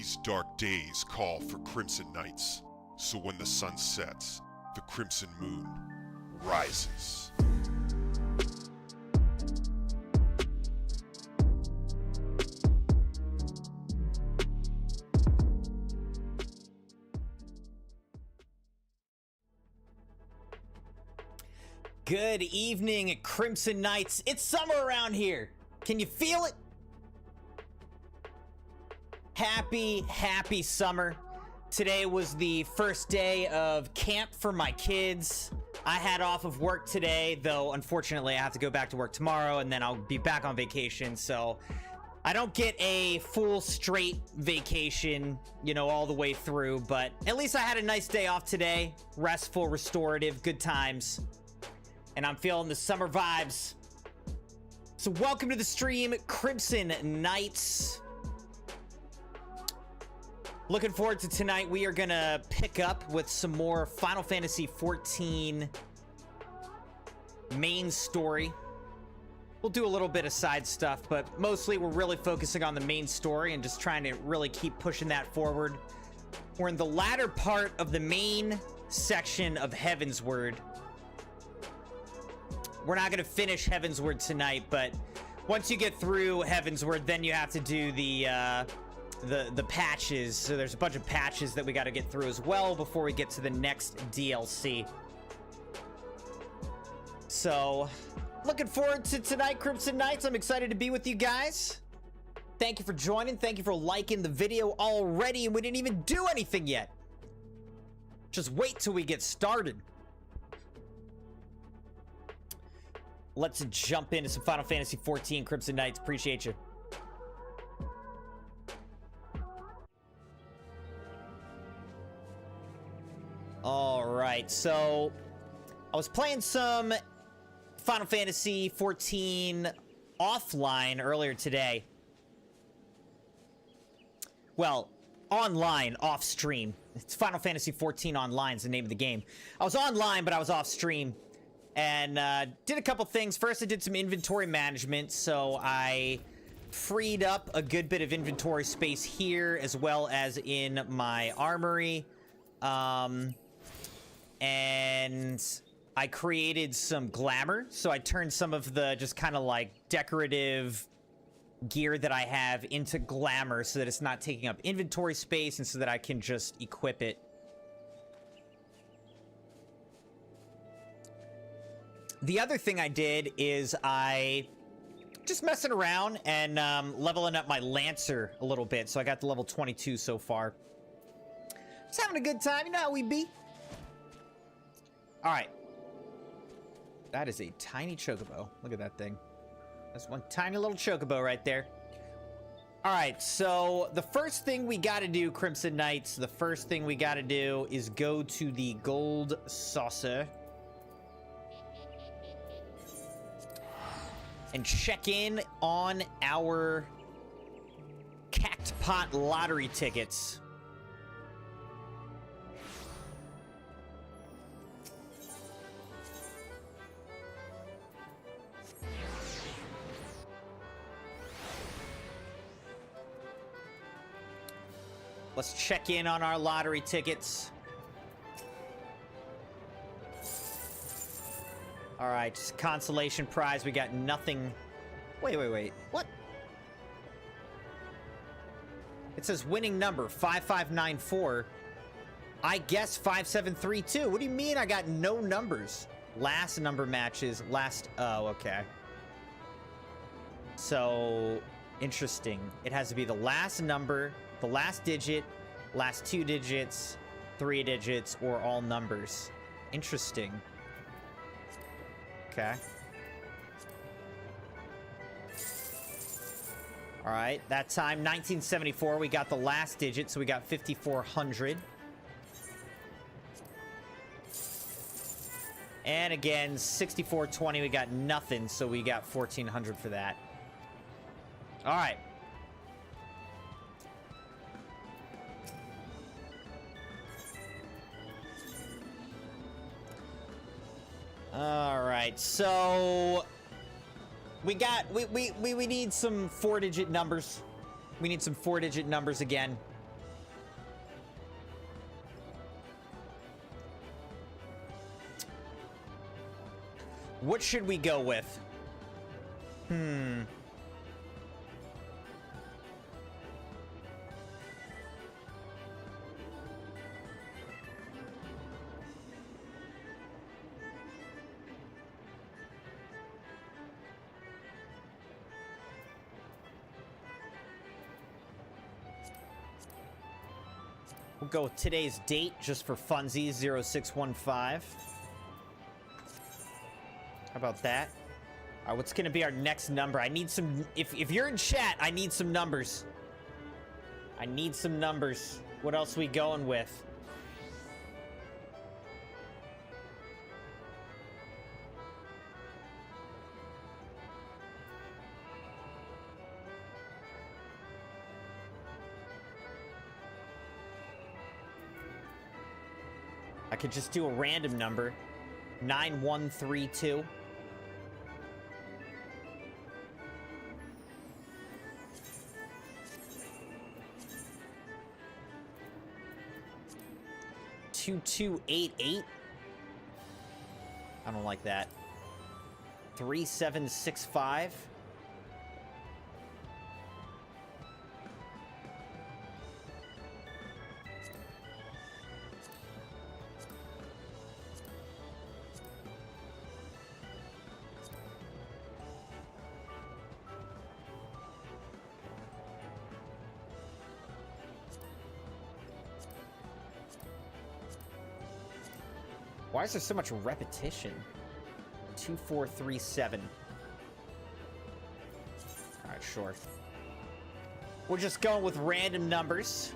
These dark days call for crimson nights, so when the sun sets, the crimson moon rises. Good evening, Crimson Knights. It's summer around here. Can you feel it? Happy summer. Today was the first day of camp for my kids. I had off of work today, though unfortunately I have to go back to work tomorrow and then I'll be back on vacation, so I don't get a full straight vacation, you know, all the way through, but at least I had a nice day off today. Restful, restorative, good times. And I'm feeling the summer vibes. So welcome to the stream, Crimson Knights. Looking forward to tonight. We are gonna pick up with some more Final Fantasy XIV main story. We'll do a little bit of side stuff, but mostly we're really focusing on the main story and just trying to really keep pushing that forward. We're in the latter part of the main section of Heavensward. We're not going to finish Heavensward tonight, but once you get through Heavensward, then you have to do the patches. So there's a bunch of patches that we got to get through as well before we get to the next DLC. So, looking forward to tonight, Crimson Knights. I'm excited to be with you guys. Thank you for joining. Thank you for liking the video already. We didn't even do anything yet. Just wait till we get started. Let's jump into some Final Fantasy XIV, Crimson Knights. Appreciate you. All right, so I was playing some Final Fantasy XIV offline earlier today. Well, online, off stream. It's Final Fantasy XIV Online is the name of the game. I was online, but I was off stream. And did a couple things. First, I did some inventory management, so I freed up a good bit of inventory space here, as well as in my armory. And I created some glamour, so I turned some of the just kind of like decorative gear that I have into glamour so that it's not taking up inventory space and so that I can just equip it. The other thing I did is I just messing around and leveling up my Lancer a little bit. So I got to level 22 so far. Just having a good time. You know how we be. All right. That is a tiny chocobo. Look at that thing. That's one tiny little chocobo right there. All right. So the first thing we got to do, Crimson Knights, the first thing we got to do is go to the gold saucer. And check in on our Cactpot lottery tickets. Let's check in on our lottery tickets. All right, just a consolation prize. We got nothing. Wait. What? It says winning number 5594. I guess 5732. What do you mean I got no numbers? Last number matches. Oh, okay. So, interesting. It has to be the last number, the last digit, last 2 digits, 3 digits, or all numbers. Interesting. Okay. All right, that time, 1974, we got the last digit, so we got 5,400. And again, 6420, we got nothing, so we got 1,400 for that. All right. All right, so we need some 4-digit numbers. We need some 4-digit numbers again. What should we go with? We'll go with today's date just for funsies, 0615. How about that? All right, what's going to be our next number? I need some... If you're in chat, I need some numbers. I need some numbers. What else are we going with? I could just do a random number. 9132. $2288. I don't like that. 3765. Why is there so much repetition? 2437. All right, sure. We're just going with random numbers.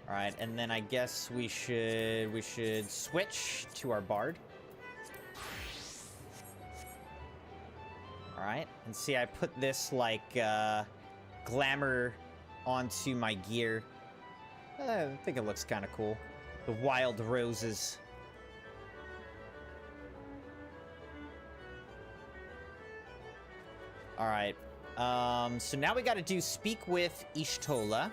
All right, and then I guess we should switch to our bard. All right, and see, I put this like glamour onto my gear. I think it looks kind of cool. The wild roses. All right. So now we got to do speak with Ishtola.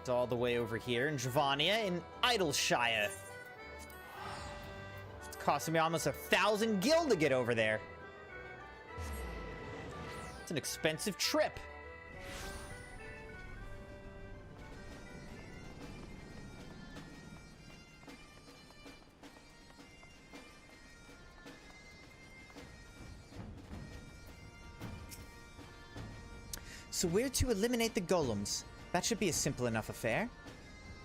It's all the way over here in Javania in Idleshire. It's costing me almost 1,000 gil to get over there. An expensive trip. So we're to eliminate the golems. That should be a simple enough affair.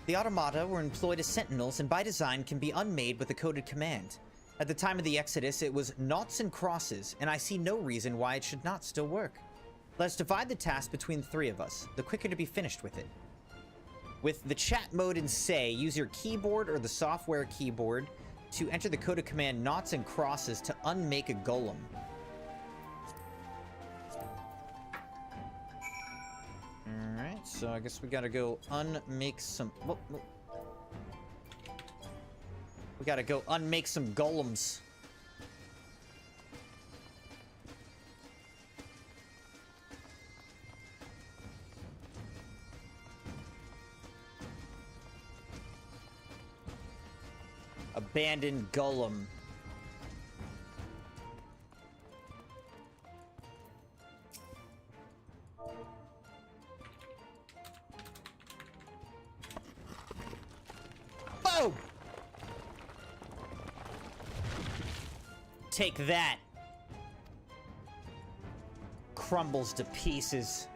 The automata were employed as sentinels and by design can be unmade with a coded command. At the time of the Exodus, it was noughts and crosses, and I see no reason why it should not still work. Let's divide the task between the three of us, the quicker to be finished with it. With the chat mode in Say, use your keyboard or the software keyboard to enter the coded command noughts and crosses to unmake a golem. Alright, so I guess we gotta go unmake some... Whoa, whoa. We gotta go unmake some golems. Abandoned golem. Boom! Take that. Crumbles to pieces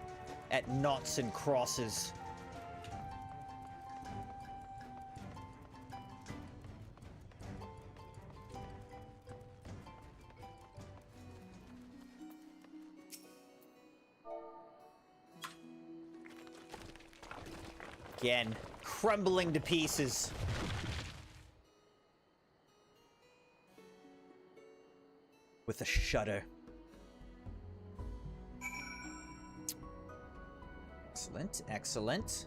at noughts and crosses. Again, crumbling to pieces. With a shudder. Excellent, excellent.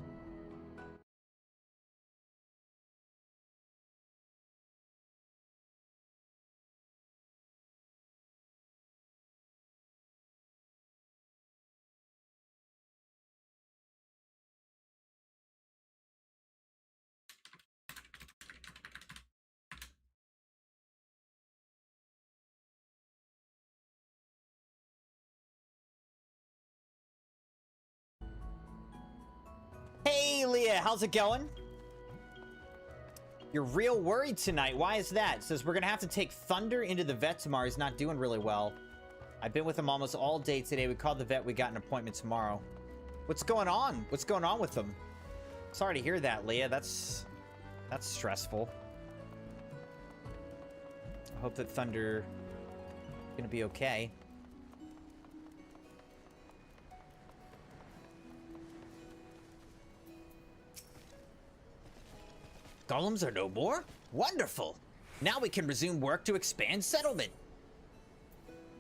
Leah, how's it going? You're real worried tonight. Why is that? It says we're gonna have to take Thunder into the vet tomorrow. He's not doing really well. I've been with him almost all day today. We called the vet. We got an appointment tomorrow. What's going on? What's going on with him? Sorry to hear that, Leah. That's stressful. I hope that Thunder is gonna be okay. Golems are no more? Wonderful! Now we can resume work to expand settlement.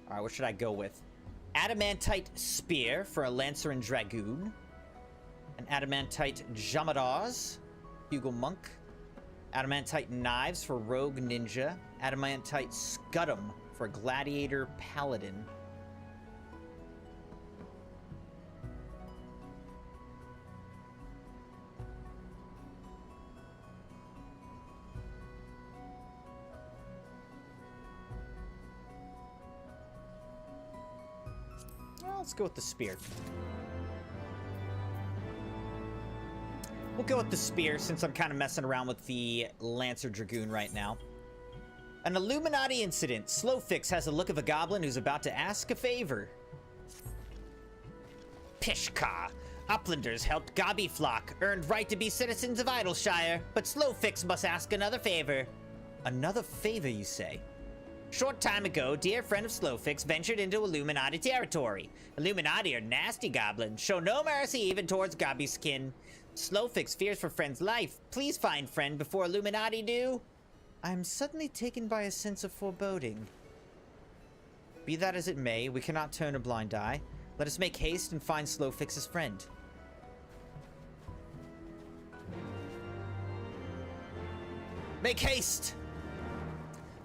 Alright, what should I go with? Adamantite Spear for a Lancer and Dragoon. An Adamantite Jamadaz, Bugle Monk. Adamantite Knives for Rogue Ninja. Adamantite Scudam for Gladiator Paladin. Well, let's go with the spear. We'll go with the spear since I'm kind of messing around with the Lancer Dragoon right now. An Illuminati incident. Slowfix has a look of a goblin who's about to ask a favor. Pishka. Uplanders helped Gobby Flock, earned right to be citizens of Idleshire, but Slowfix must ask another favor. Another favor, you say? Short time ago, dear friend of Slowfix ventured into Illuminati territory. Illuminati are nasty goblins, show no mercy even towards Gobby's kin. Slowfix fears for friend's life. Please find friend before Illuminati do. I'm suddenly taken by a sense of foreboding. Be that as it may, we cannot turn a blind eye. Let us make haste and find Slowfix's friend. Make haste!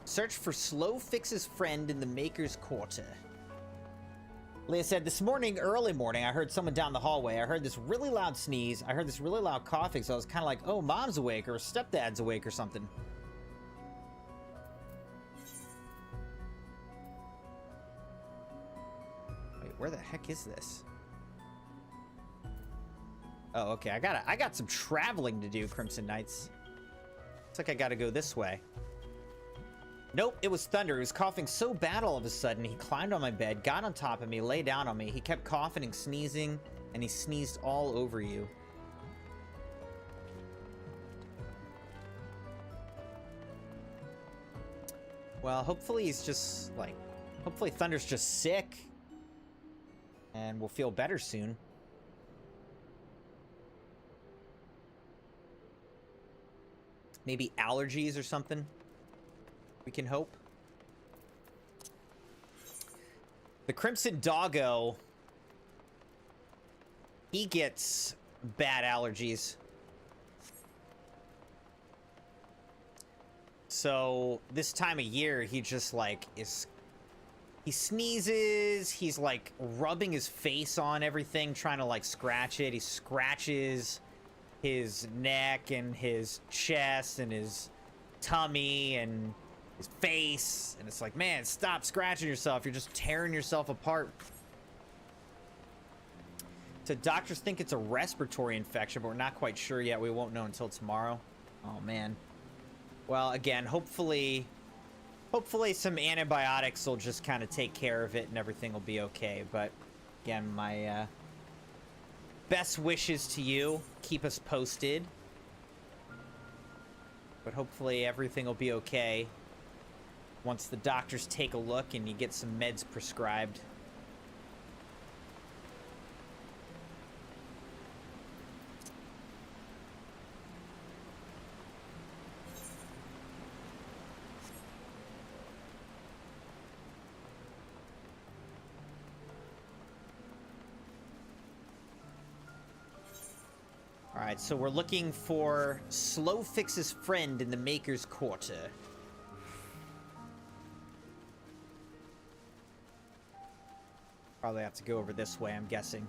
Search for Slowfix's friend in the Maker's Quarter. Leah said, this morning, early morning, I heard someone down the hallway. I heard this really loud sneeze. I heard this really loud coughing, so I was kind of like, oh, mom's awake or stepdad's awake or something. Wait, where the heck is this? Oh, okay. I got some traveling to do, Crimson Knights. Looks like I gotta go this way. Nope, it was Thunder. He was coughing so bad all of a sudden. He climbed on my bed, got on top of me, lay down on me. He kept coughing and sneezing, and he sneezed all over you. Well, hopefully he's just, like... Hopefully Thunder's just sick. And we'll feel better soon. Maybe allergies or something. We can hope. The Crimson Doggo, he gets bad allergies. So this time of year, he just like he sneezes, he's like rubbing his face on everything, trying to like scratch it. He scratches his neck and his chest and his tummy and his face, and it's like, man, stop scratching yourself. You're just tearing yourself apart. So doctors think it's a respiratory infection, but we're not quite sure yet. We won't know until tomorrow. Oh, man. Well, again, hopefully some antibiotics will just kind of take care of it and everything will be okay. But again, my best wishes to you. Keep us posted. But hopefully everything will be okay once the doctors take a look and you get some meds prescribed. All right, so we're looking for Slowfix's friend in the Maker's Quarter. Probably have to go over this way, I'm guessing.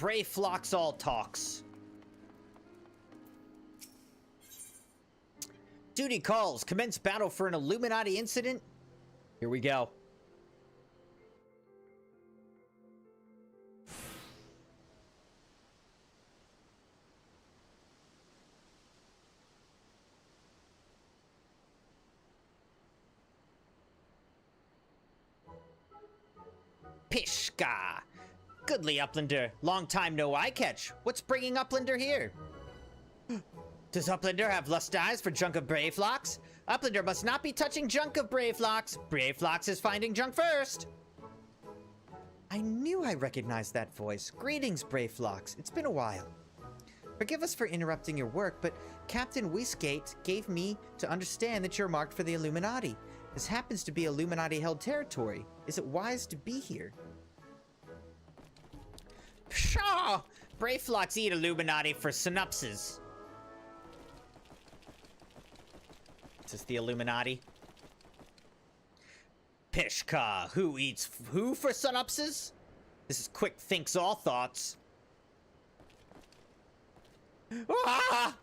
Brave Flocks all talks. Duty calls. Commence battle for an Illuminati incident. Here we go. Pishka! Goodly Uplander. Long time no eye catch. What's bringing Uplander here? Does Uplander have lust eyes for junk of Brave Flocks? Uplander must not be touching junk of Brave Flocks. Brave Flocks is finding junk first. I knew I recognized that voice. Greetings, Brave Flocks. It's been a while. Forgive us for interrupting your work, but Captain Whiskate gave me to understand that you're marked for the Illuminati. This happens to be Illuminati-held territory. Is it wise to be here? Pshaw! Brave Flocks eat Illuminati for synapses. Is this the Illuminati? Pishka, who eats who for synapses? This is quick thinks all thoughts. Ah!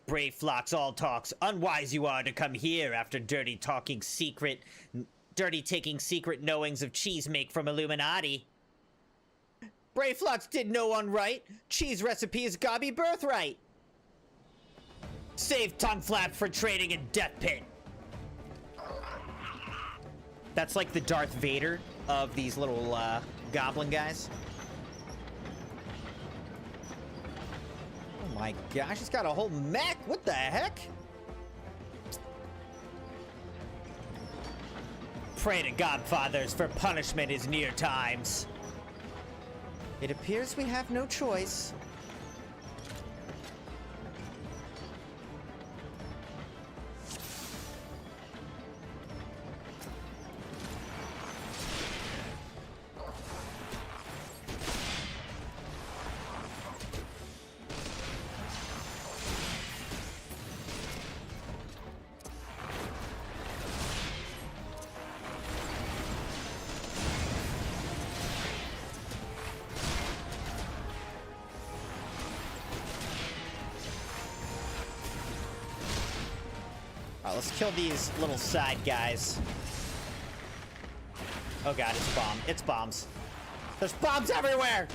Brave Flocks all talks. Unwise you are to come here after dirty taking secret knowings of cheese make from Illuminati. Brave Flocks did no one right. Cheese recipe is gobby birthright. Save tongue flap for trading in death pit. That's like the Darth Vader of these little goblin guys. Oh my gosh, he's got a whole mech. What the heck? Pray to Godfathers, for punishment is near times. It appears we have no choice. Let's kill these little side guys. Oh god, it's a bomb. It's bombs. There's bombs everywhere!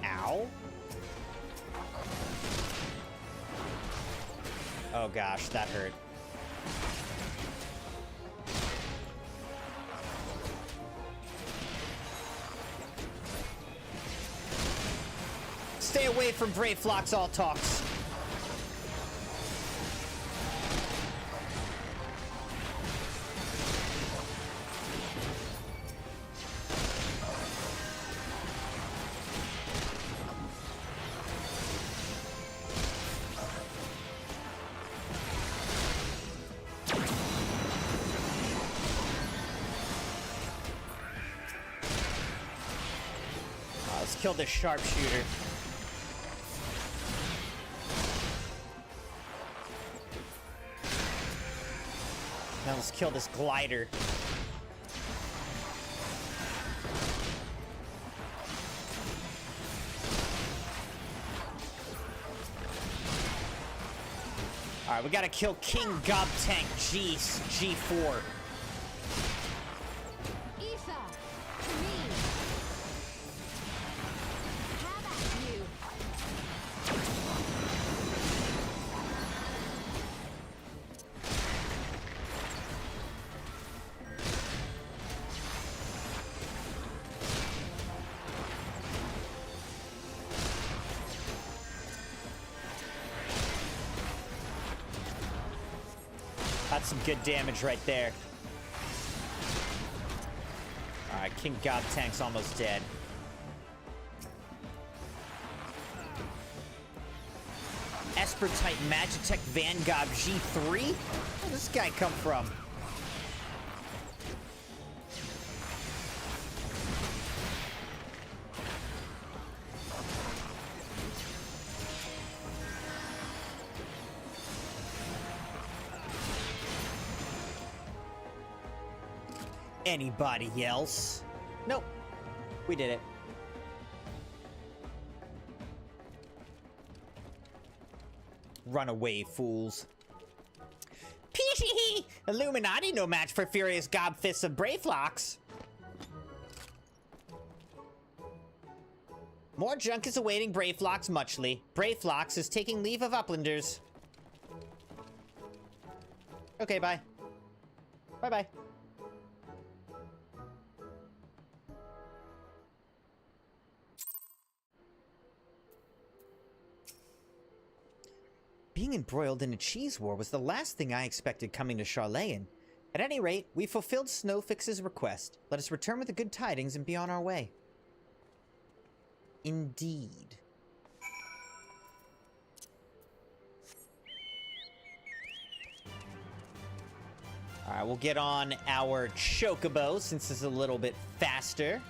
Ow. Oh gosh, that hurt. Stay away from Brave Flocks all talks. Let's kill this sharpshooter. Now let's kill this glider. Alright, we gotta kill King Gob Tank G4. That's some good damage right there. Alright, King God Tank's almost dead. Esper type Magitech Vanguard G3? Where did this guy come from? Anybody else? Nope. We did it. Runaway fools. Pee-hee-hee! Illuminati no match for furious gobfists of Brayflocks. More junk is awaiting Brayflocks muchly. Brayflocks is taking leave of Uplanders. Okay, bye. Bye-bye. Being embroiled in a cheese war was the last thing I expected coming to Charlayan. At any rate, we fulfilled Snowfix's request. Let us return with the good tidings and be on our way. Indeed. Alright, we'll get on our Chocobo since it's a little bit faster.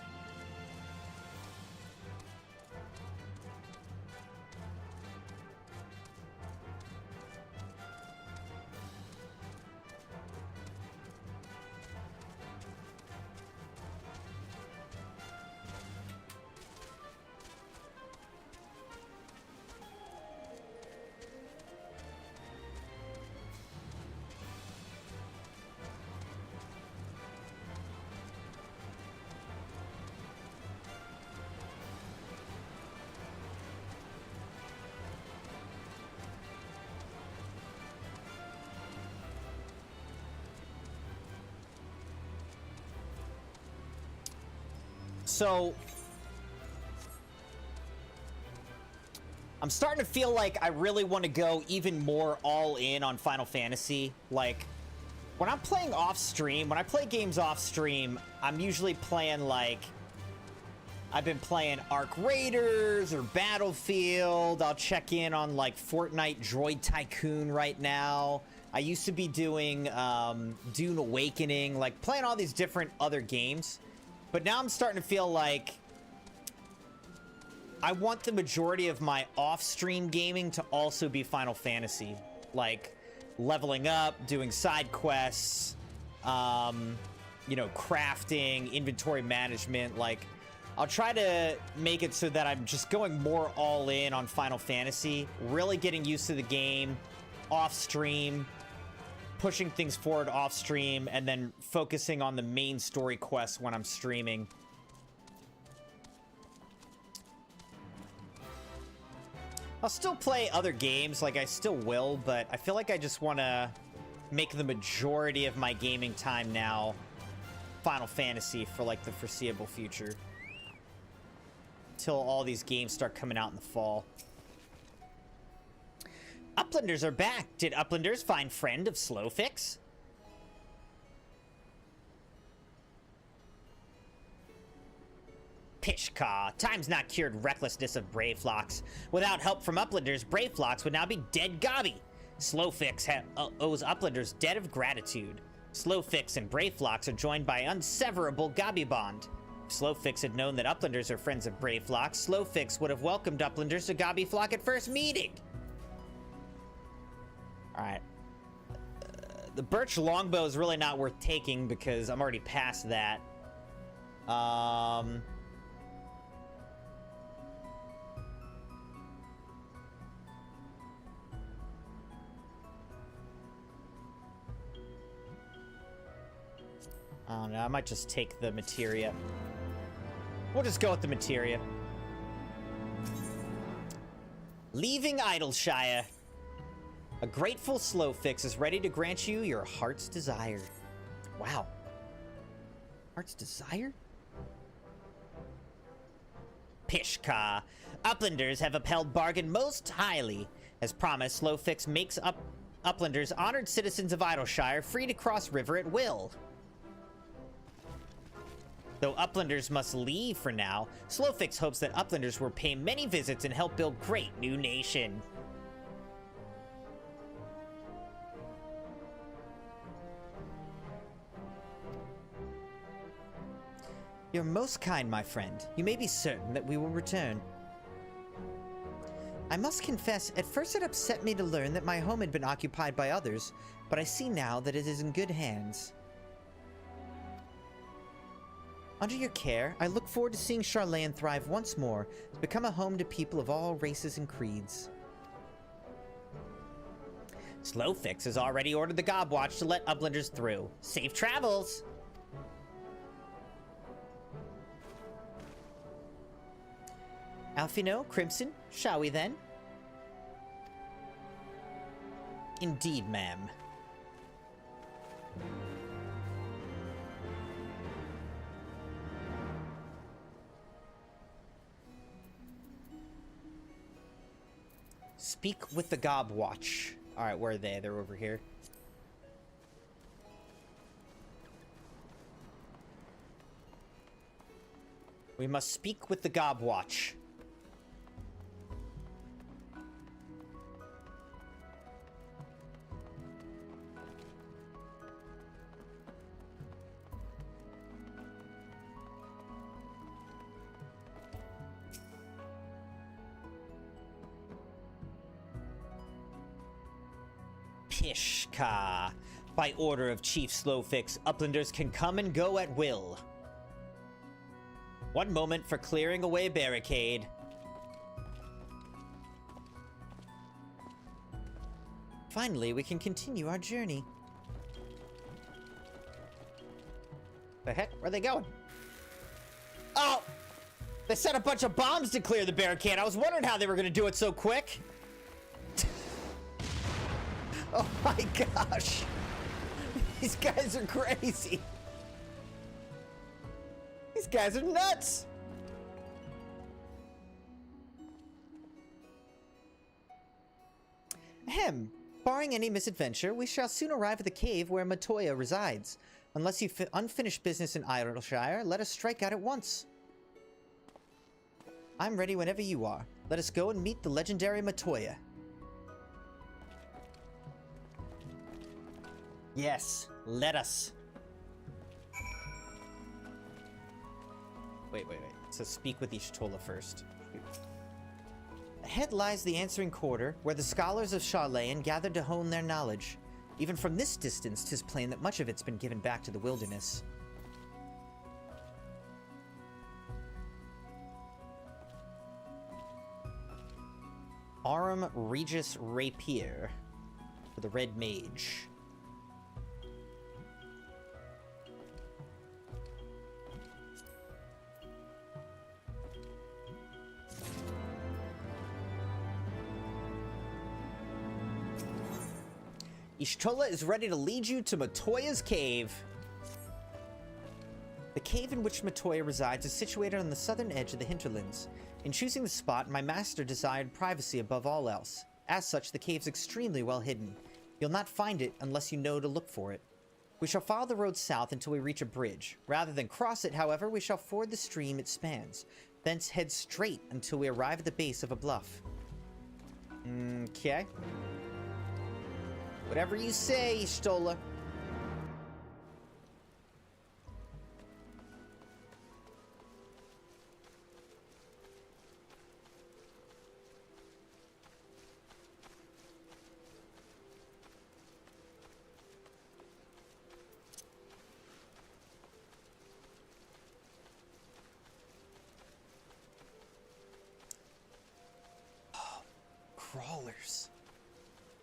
So, I'm starting to feel like I really want to go even more all in on Final Fantasy. Like, when I'm playing off stream, when I play games off stream, I'm usually playing like, I've been playing Arc Raiders or Battlefield. I'll check in on like Fortnite Droid Tycoon right now. I used to be doing Dune Awakening, like playing all these different other games. But now I'm starting to feel like I want the majority of my off-stream gaming to also be Final Fantasy. Like, leveling up, doing side quests, you know, crafting, inventory management. Like, I'll try to make it so that I'm just going more all in on Final Fantasy, really getting used to the game, off-stream, pushing things forward off stream, and then focusing on the main story quests when I'm streaming. I'll still play other games, like I still will, but I feel like I just want to make the majority of my gaming time now Final Fantasy for like the foreseeable future. Till all these games start coming out in the fall. Uplanders are back. Did Uplanders find friend of Slowfix? Pishka. Time's not cured recklessness of Brayflocks. Without help from Uplanders, Brayflocks would now be dead gobby. Slowfix owes Uplanders debt of gratitude. Slowfix and Brayflocks are joined by unseverable gobby bond. If Slowfix had known that Uplanders are friends of Brayflocks, Slowfix would have welcomed Uplanders to Gobbyflock at first meeting. Alright. The Birch Longbow is really not worth taking because I'm already past that. I don't know, I might just take the materia. We'll just go with the materia. Leaving Idleshire. A grateful Slowfix is ready to grant you your heart's desire. Wow. Heart's desire? Pishka. Uplanders have upheld bargain most highly. As promised, Slowfix makes Uplanders honored citizens of Idleshire free to cross river at will. Though Uplanders must leave for now, Slowfix hopes that Uplanders will pay many visits and help build great new nation. You're most kind, my friend. You may be certain that we will return. I must confess, at first it upset me to learn that my home had been occupied by others, but I see now that it is in good hands. Under your care, I look forward to seeing Charlayan thrive once more to become a home to people of all races and creeds. Slowfix has already ordered the Gobwatch to let uplanders through. Safe travels! Alphino, Crimson, shall we then? Indeed, ma'am. Speak with the Gobwatch. Alright, where are they? They're over here. We must speak with the Gobwatch. Pishka. By order of Chief Slowfix, uplanders can come and go at will. One moment for clearing away barricade. Finally, we can continue our journey. The heck? Where are they going? Oh! They set a bunch of bombs to clear the barricade. I was wondering how they were going to do it so quick. Oh my gosh. These guys are crazy. These guys are nuts. Ahem. Barring any misadventure, we shall soon arrive at the cave where Matoya resides. Unless you unfinished business in Idleshire, let us strike out at once. I'm ready whenever you are. Let us go and meet the legendary Matoya. Yes, let us. Wait. So speak with Ishtola first. Ahead lies the answering quarter, where the scholars of Charlayan gathered to hone their knowledge. Even from this distance, 'tis plain that much of it's been given back to the wilderness. Arum Regis Rapier for the Red Mage. Ishtola is ready to lead you to Matoya's cave. The cave in which Matoya resides is situated on the southern edge of the hinterlands. In choosing the spot, my master desired privacy above all else. As such, the cave's extremely well hidden. You'll not find it unless you know to look for it. We shall follow the road south until we reach a bridge. Rather than cross it, however, we shall ford the stream it spans. Thence head straight until we arrive at the base of a bluff. Okay. Whatever you say, Ishtola. Crawlers.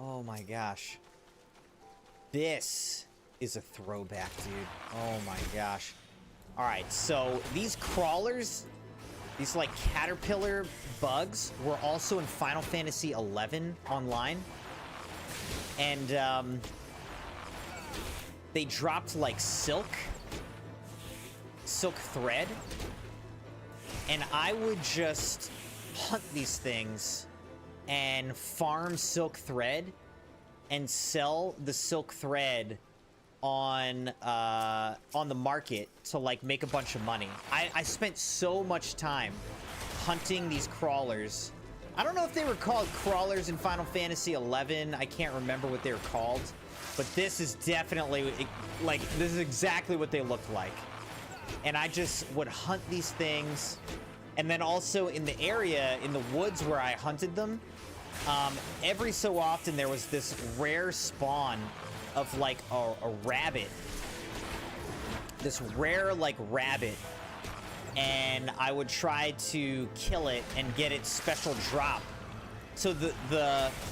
Oh my gosh. This is a throwback, dude. Oh my gosh. Alright, so these crawlers, these like caterpillar bugs, were also in Final Fantasy XI Online. And they dropped like silk thread. And I would just hunt these things and farm silk thread and sell the silk thread on the market to like make a bunch of money. I spent so much time hunting these crawlers. I don't know if they were called crawlers in Final Fantasy XI. I can't remember what they were called, but this is definitely like, this is exactly what they looked like. And I just would hunt these things. And then also in the area, in the woods where I hunted them, every so often there was this rare spawn of like a rabbit. This rare like rabbit and I would try to kill it and get its special drop. So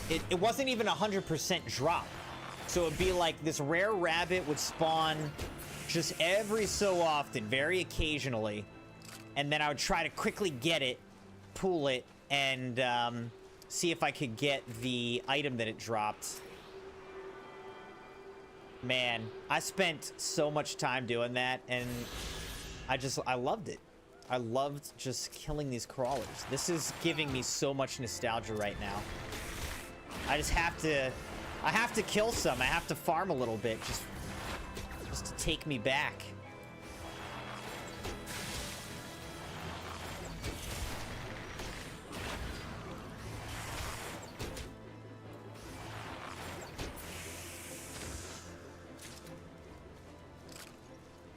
it wasn't even 100% drop. So it'd be like this rare rabbit would spawn just every so often, very occasionally. And then I would try to quickly get it, pull it, and see if I could get the item that it dropped. Man, I spent so much time doing that, and I loved it. I loved just killing these crawlers. This is giving me so much nostalgia right now. I have to kill some. I have to farm a little bit just to take me back.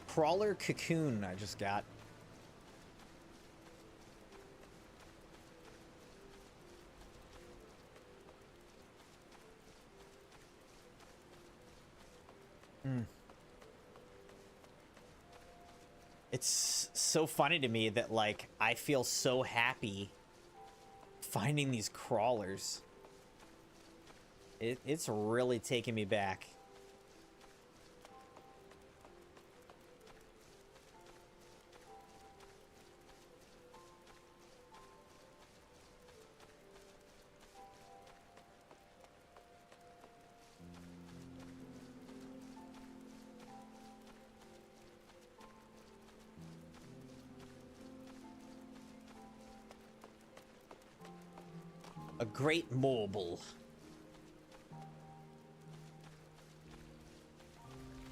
Crawler cocoon I just got. It's so funny to me that, like, I feel so happy finding these crawlers. It's really taking me back. A great mobile.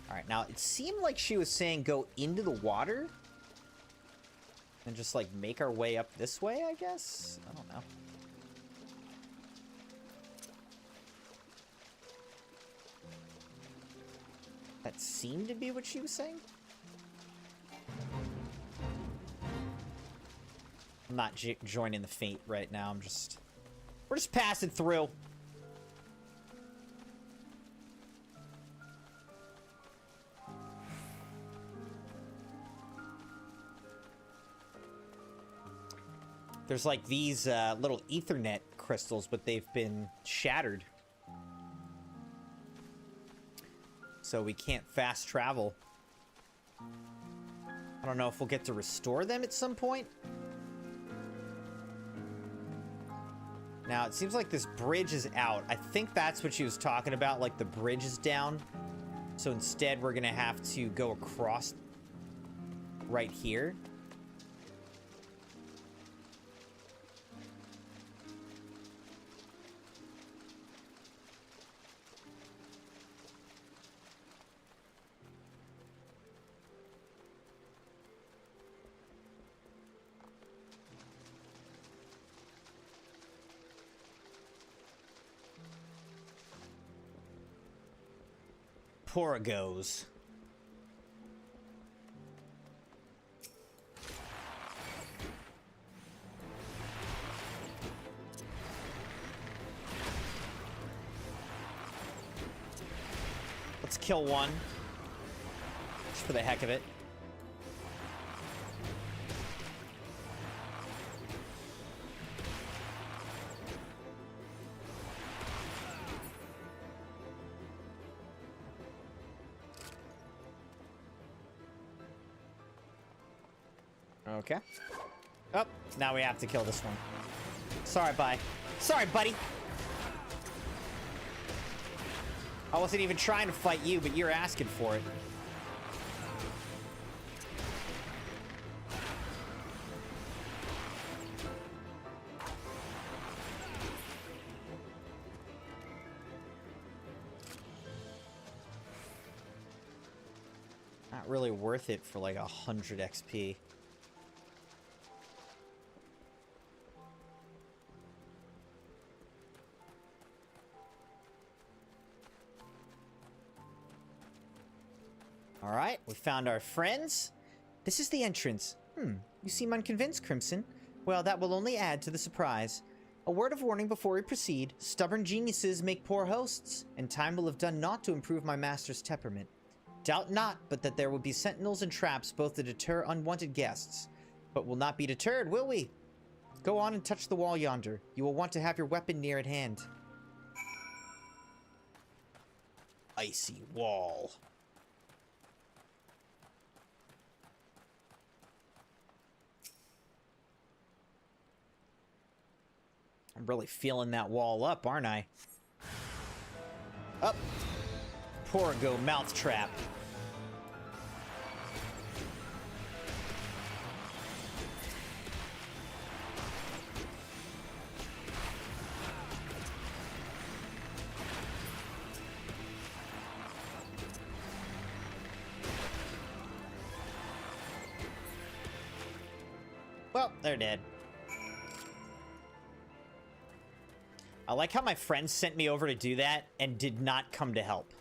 Alright, now it seemed like she was saying go into the water and just like make our way up this way, I guess? I don't know. That seemed to be what she was saying? I'm not joining the feint right now. We're just passing through. There's like these little Ethernet crystals, but they've been shattered. So we can't fast travel. I don't know if we'll get to restore them at some point. Now, it seems like this bridge is out. I think that's what she was talking about, like the bridge is down. So instead, we're going to have to go across right here. Poragos. Let's kill one. Just for the heck of it. Okay. Oh, now we have to kill this one. Sorry, bye. Sorry, buddy. I wasn't even trying to fight you, but you're asking for it. Not really worth it for like 100 XP. Alright, we found our friends. This is the entrance. You seem unconvinced, Crimson. Well, that will only add to the surprise. A word of warning before we proceed. Stubborn geniuses make poor hosts, and time will have done naught to improve my master's temperament. Doubt not, but that there will be sentinels and traps both to deter unwanted guests. But we'll not be deterred, will we? Go on and touch the wall yonder. You will want to have your weapon near at hand. Icy wall. I'm really feeling that wall up, aren't I? Up. Poor-go mouthtrap. Well, they're dead. I like how my friends sent me over to do that and did not come to help.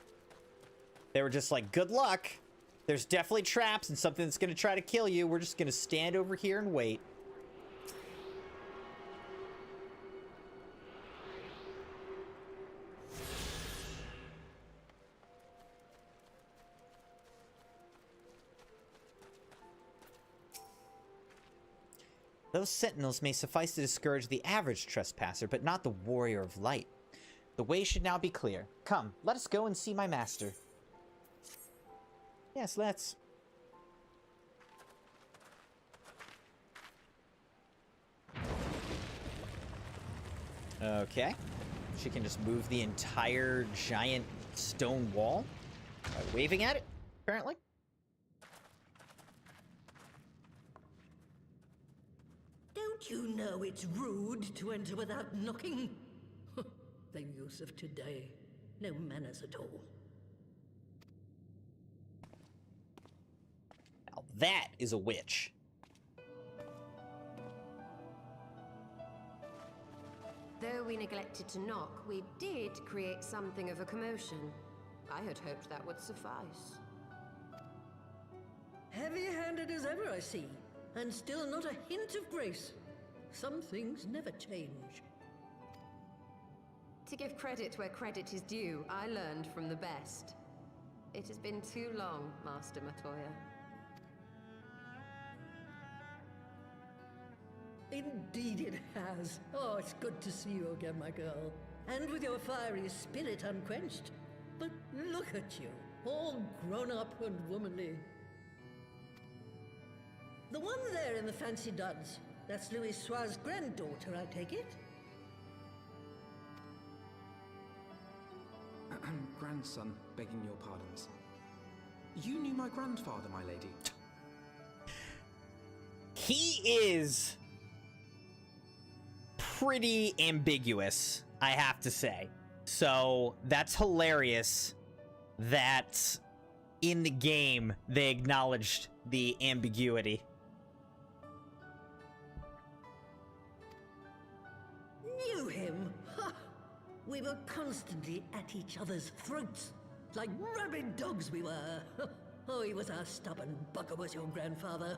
They were just like, good luck. There's definitely traps and something that's going to try to kill you. We're just going to stand over here and wait. Those sentinels may suffice to discourage the average trespasser, but not the warrior of light. The way should now be clear. Come, let us go and see my master. Yes, let's. Okay. She can just move the entire giant stone wall by waving at it, apparently. Don't you know it's rude to enter without knocking? The youth of today. No manners at all. Now that is a witch. Though we neglected to knock, we did create something of a commotion. I had hoped that would suffice. Heavy-handed as ever, I see. And still not a hint of grace. Some things never change. To give credit where credit is due, I learned from the best. It has been too long, Master Matoya. Indeed it has. Oh, it's good to see you again, my girl. And with your fiery spirit unquenched. But look at you, all grown up and womanly. The one there in the fancy duds, that's Louis Soir's granddaughter, I take it? Grandson, begging your pardons. You knew my grandfather, my lady. He is pretty ambiguous, I have to say. So that's hilarious that in the game they acknowledged the ambiguity. Knew him? Ha! We were constantly at each other's throats. Like rabid dogs we were. Oh, he was a stubborn bugger, was your grandfather.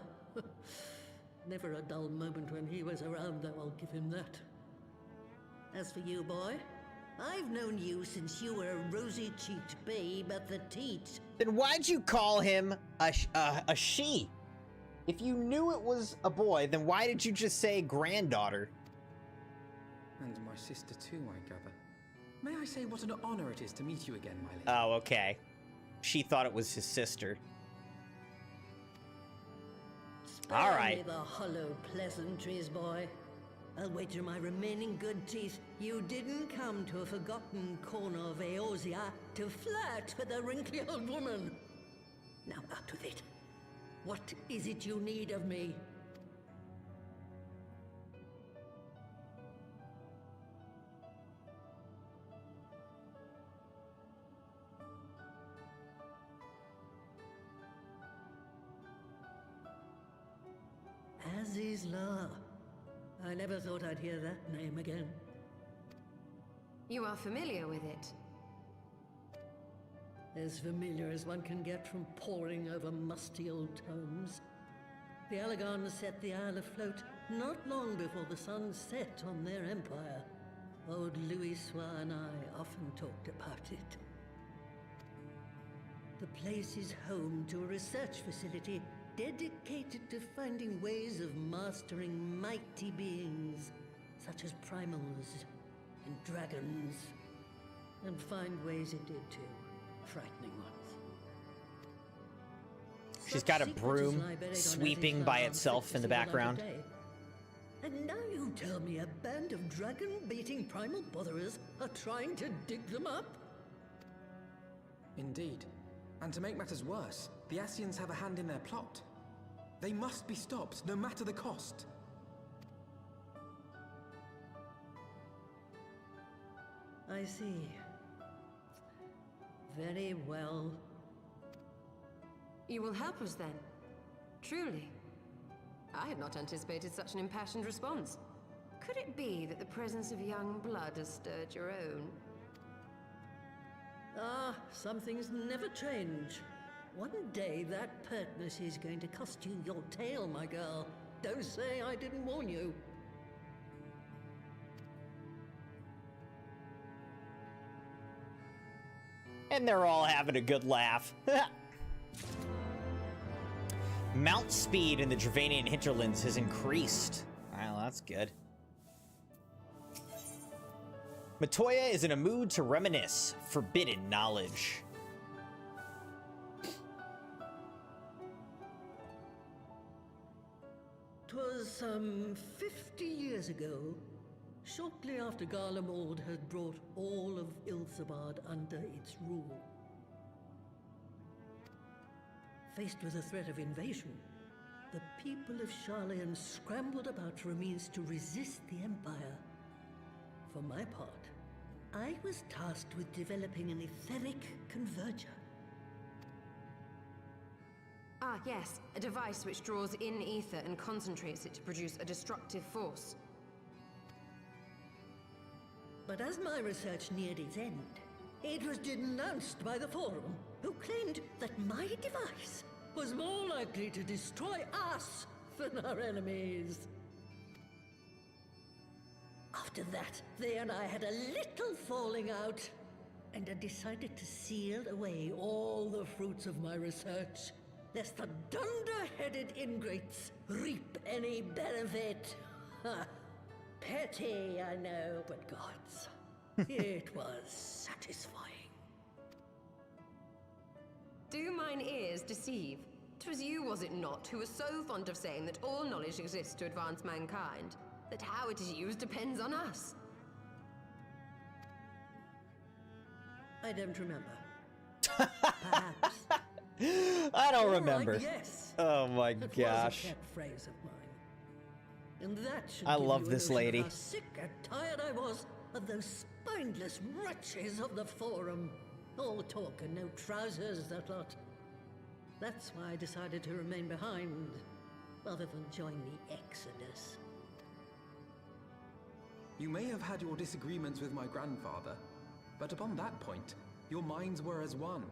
Never a dull moment when he was around, though, I'll give him that. As for you, boy, I've known you since you were a rosy-cheeked babe at the teat. Then why'd you call him a she? If you knew it was a boy, then why did you just say granddaughter? And my sister too, I gather. May I say what an honor it is to meet you again, my lady? Oh, okay. She thought it was his sister. All right. Spare me the hollow pleasantries, boy. I'll wager my remaining good teeth you didn't come to a forgotten corner of Eorzea to flirt with a wrinkly old woman. Now out with it. What is it you need of me? Azizla. I never thought I'd hear that name again. You are familiar with it. As familiar as one can get from poring over musty old tomes. The Allagans set the Isle afloat not long before the sun set on their empire. Old Louis Soir and I often talked about it. The place is home to a research facility dedicated to finding ways of mastering mighty beings, such as primals and dragons. And find ways it did too, frightening ones. She's got a broom sweeping by itself in the background. And now you tell me a band of dragon-baiting primal botherers are trying to dig them up? Indeed. And to make matters worse, the Ascians have a hand in their plot. They must be stopped, no matter the cost. I see. Very well. You will help us then? Truly? I had not anticipated such an impassioned response. Could it be that the presence of young blood has stirred your own? Ah, some things never change. One day that pertness is going to cost you your tail, my girl. Don't say I didn't warn you. And they're all having a good laugh. Mount speed in the Dravanian hinterlands has increased. Well, that's good. Matoya is in a mood to reminisce forbidden knowledge. 'Twas some 50 years ago, shortly after Garlemald had brought all of Ilsabard under its rule. Faced with the threat of invasion, the people of Sharlayan scrambled about for a means to resist the Empire. For my part, I was tasked with developing an etheric converger. Ah, yes, a device which draws in ether and concentrates it to produce a destructive force. But as my research neared its end, it was denounced by the Forum, who claimed that my device was more likely to destroy us than our enemies. After that, they and I had a little falling out, and I decided to seal away all the fruits of my research, lest the dunder-headed ingrates reap any benefit. Ha! Petty, I know, but gods, it was satisfying. Do mine ears deceive? 'Twas you, was it not, who was so fond of saying that all knowledge exists to advance mankind, that how it is used depends on us? I don't remember. Perhaps. I don't remember. Right, yes. Oh my That gosh. was a pet phrase of mine. And that should I give love you a this notion of lady. how sick and tired I was of those spineless wretches of the Forum. All talk and no trousers, that lot. That's why I decided to remain behind, rather than join the Exodus. You may have had your disagreements with my grandfather, but upon that point, your minds were as one.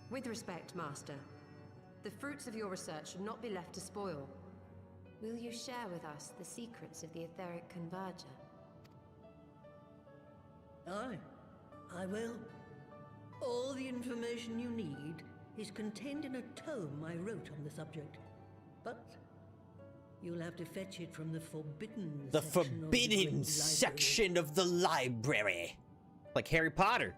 With respect, Master, the fruits of your research should not be left to spoil. Will you share with us the secrets of the etheric converger? Aye, I will. All the information you need is contained in a tome I wrote on the subject. But you'll have to fetch it from the forbidden The section of the forbidden Great Library. section of the library. Like Harry Potter.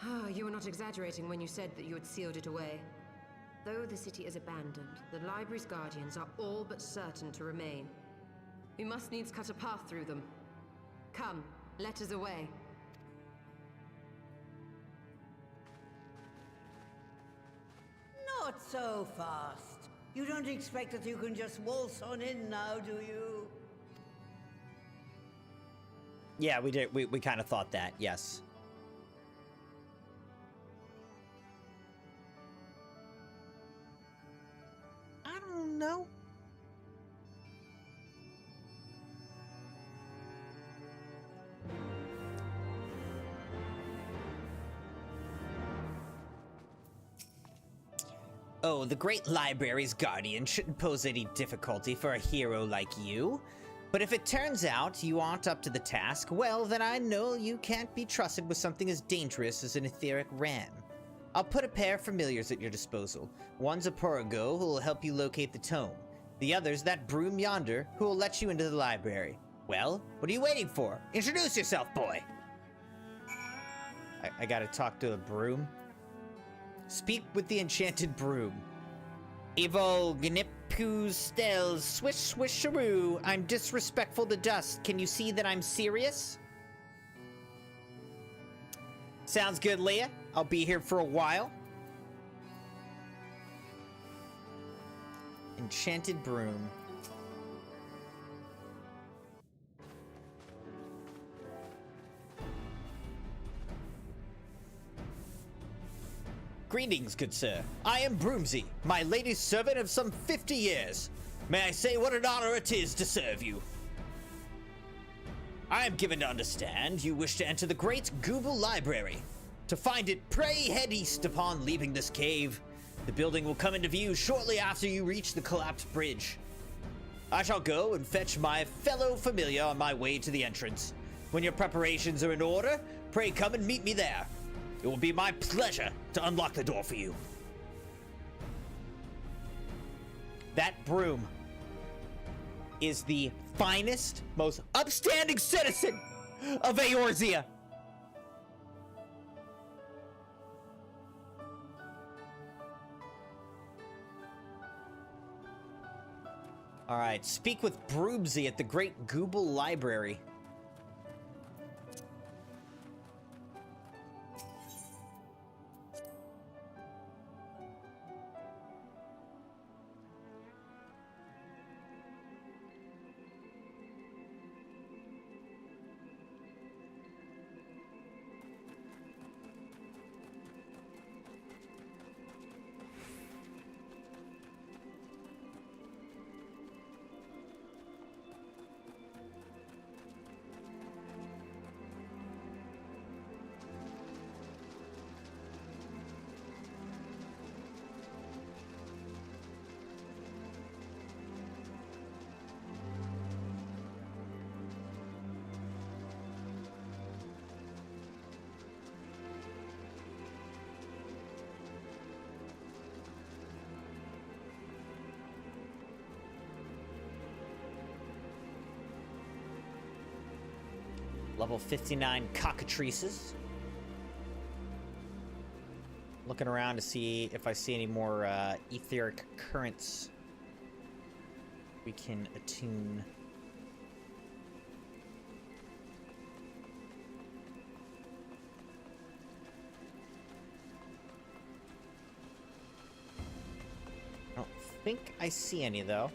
Ah, you were not exaggerating when you said that you had sealed it away. Though the city is abandoned, the library's guardians are all but certain to remain. We must needs cut a path through them. Come, let us away. Not so fast. You don't expect that you can just waltz on in now, do you? Yeah, we did. We kind of thought that, yes. I don't know. Oh, the Great Library's guardian shouldn't pose any difficulty for a hero like you. But if it turns out you aren't up to the task, well, then I know you can't be trusted with something as dangerous as an etheric ram. I'll put a pair of familiars at your disposal. One's a Purago, who will help you locate the tome. The other's that broom yonder, who will let you into the library. Well, what are you waiting for? Introduce yourself, boy! I gotta talk to the broom. Speak with the enchanted broom. Evil Gnippu Stel Swish Swisharoo. I'm disrespectful to dust. Can you see that I'm serious? Sounds good, Leah. I'll be here for a while. Enchanted broom. Greetings, good sir. I am Broomsy, my lady's servant of some 50 years. May I say what an honor it is to serve you? I am given to understand you wish to enter the great Google Library. To find it, pray head east upon leaving this cave. The building will come into view shortly after you reach the collapsed bridge. I shall go and fetch my fellow familiar on my way to the entrance. When your preparations are in order, pray come and meet me there. It will be my pleasure to unlock the door for you. That broom is the finest, most upstanding citizen of Eorzea. All right, speak with Broomsy at the Great Google Library. Level 59 cockatrices. Looking around to see if I see any more etheric currents we can attune. I don't think I see any though.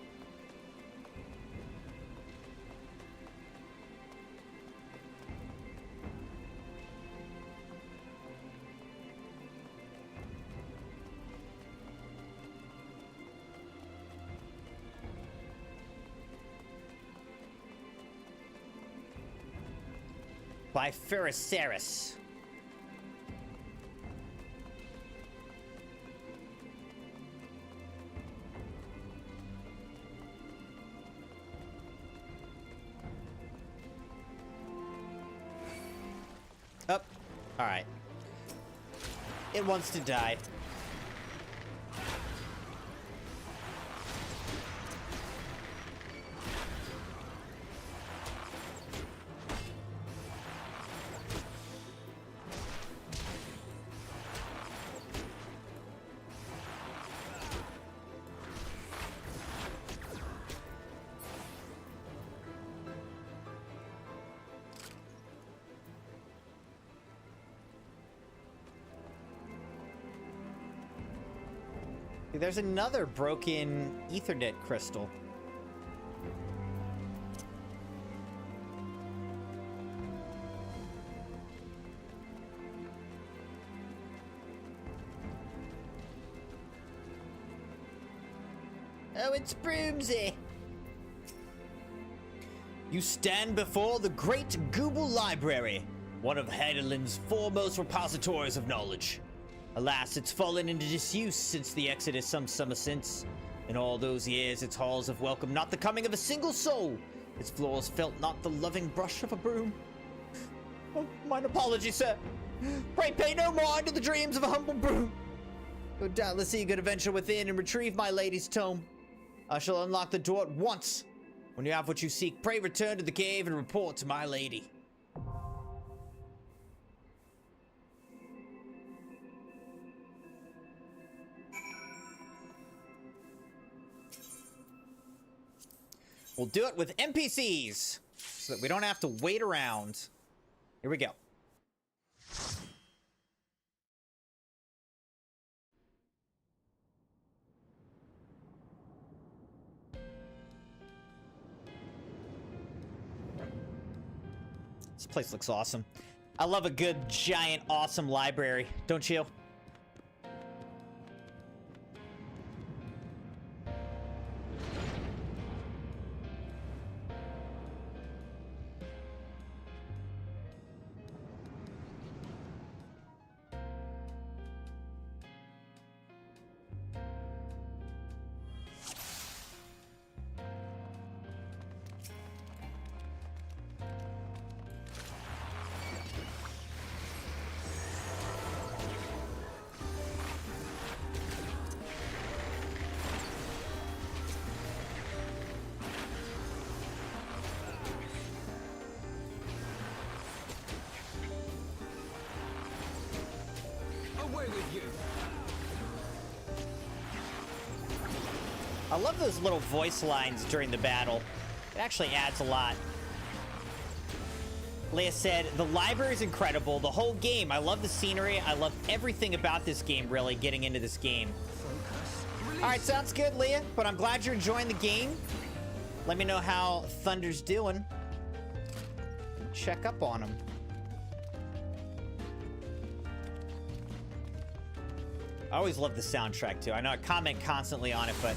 By Ferroceras. Oh, all right. It wants to die. There's another broken Ethernet crystal. Oh, it's Broomsy. You stand before the Great Google Library, one of Heidelland's foremost repositories of knowledge. Alas, it's fallen into disuse since the Exodus some summer since. In all those years, its halls have welcomed not the coming of a single soul. Its floors felt not the loving brush of a broom. Oh, mine apologies, sir. Pray pay no mind to the dreams of a humble broom. Who doubtless see good adventure within and retrieve my lady's tome. I shall unlock the door at once. When you have what you seek, pray return to the cave and report to my lady. We'll do it with NPCs so that we don't have to wait around. Here we go. This place looks awesome. I love a good, giant, awesome library, don't you? I love those little voice lines during the battle. It actually adds a lot. Leia said, the library is incredible. The whole game. I love the scenery. I love everything about this game, really, getting into this game. All right, sounds good, Leia. But I'm glad you're enjoying the game. Let me know how Thunder's doing. Check up on him. I always love the soundtrack, too. I know I comment constantly on it, but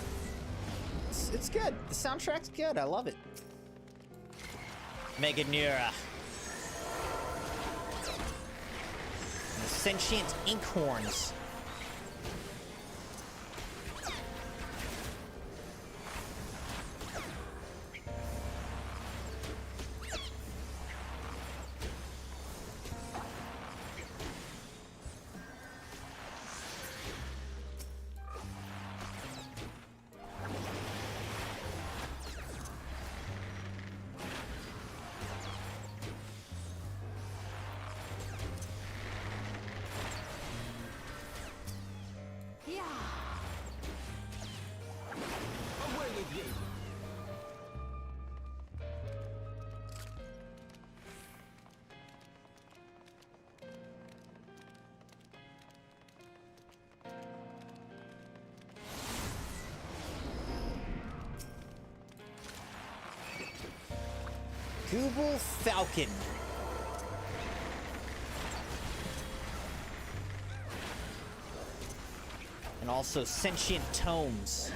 it's good. The soundtrack's good. I love it. Meganura. The sentient inkhorns. Google Falcon. And also sentient tomes.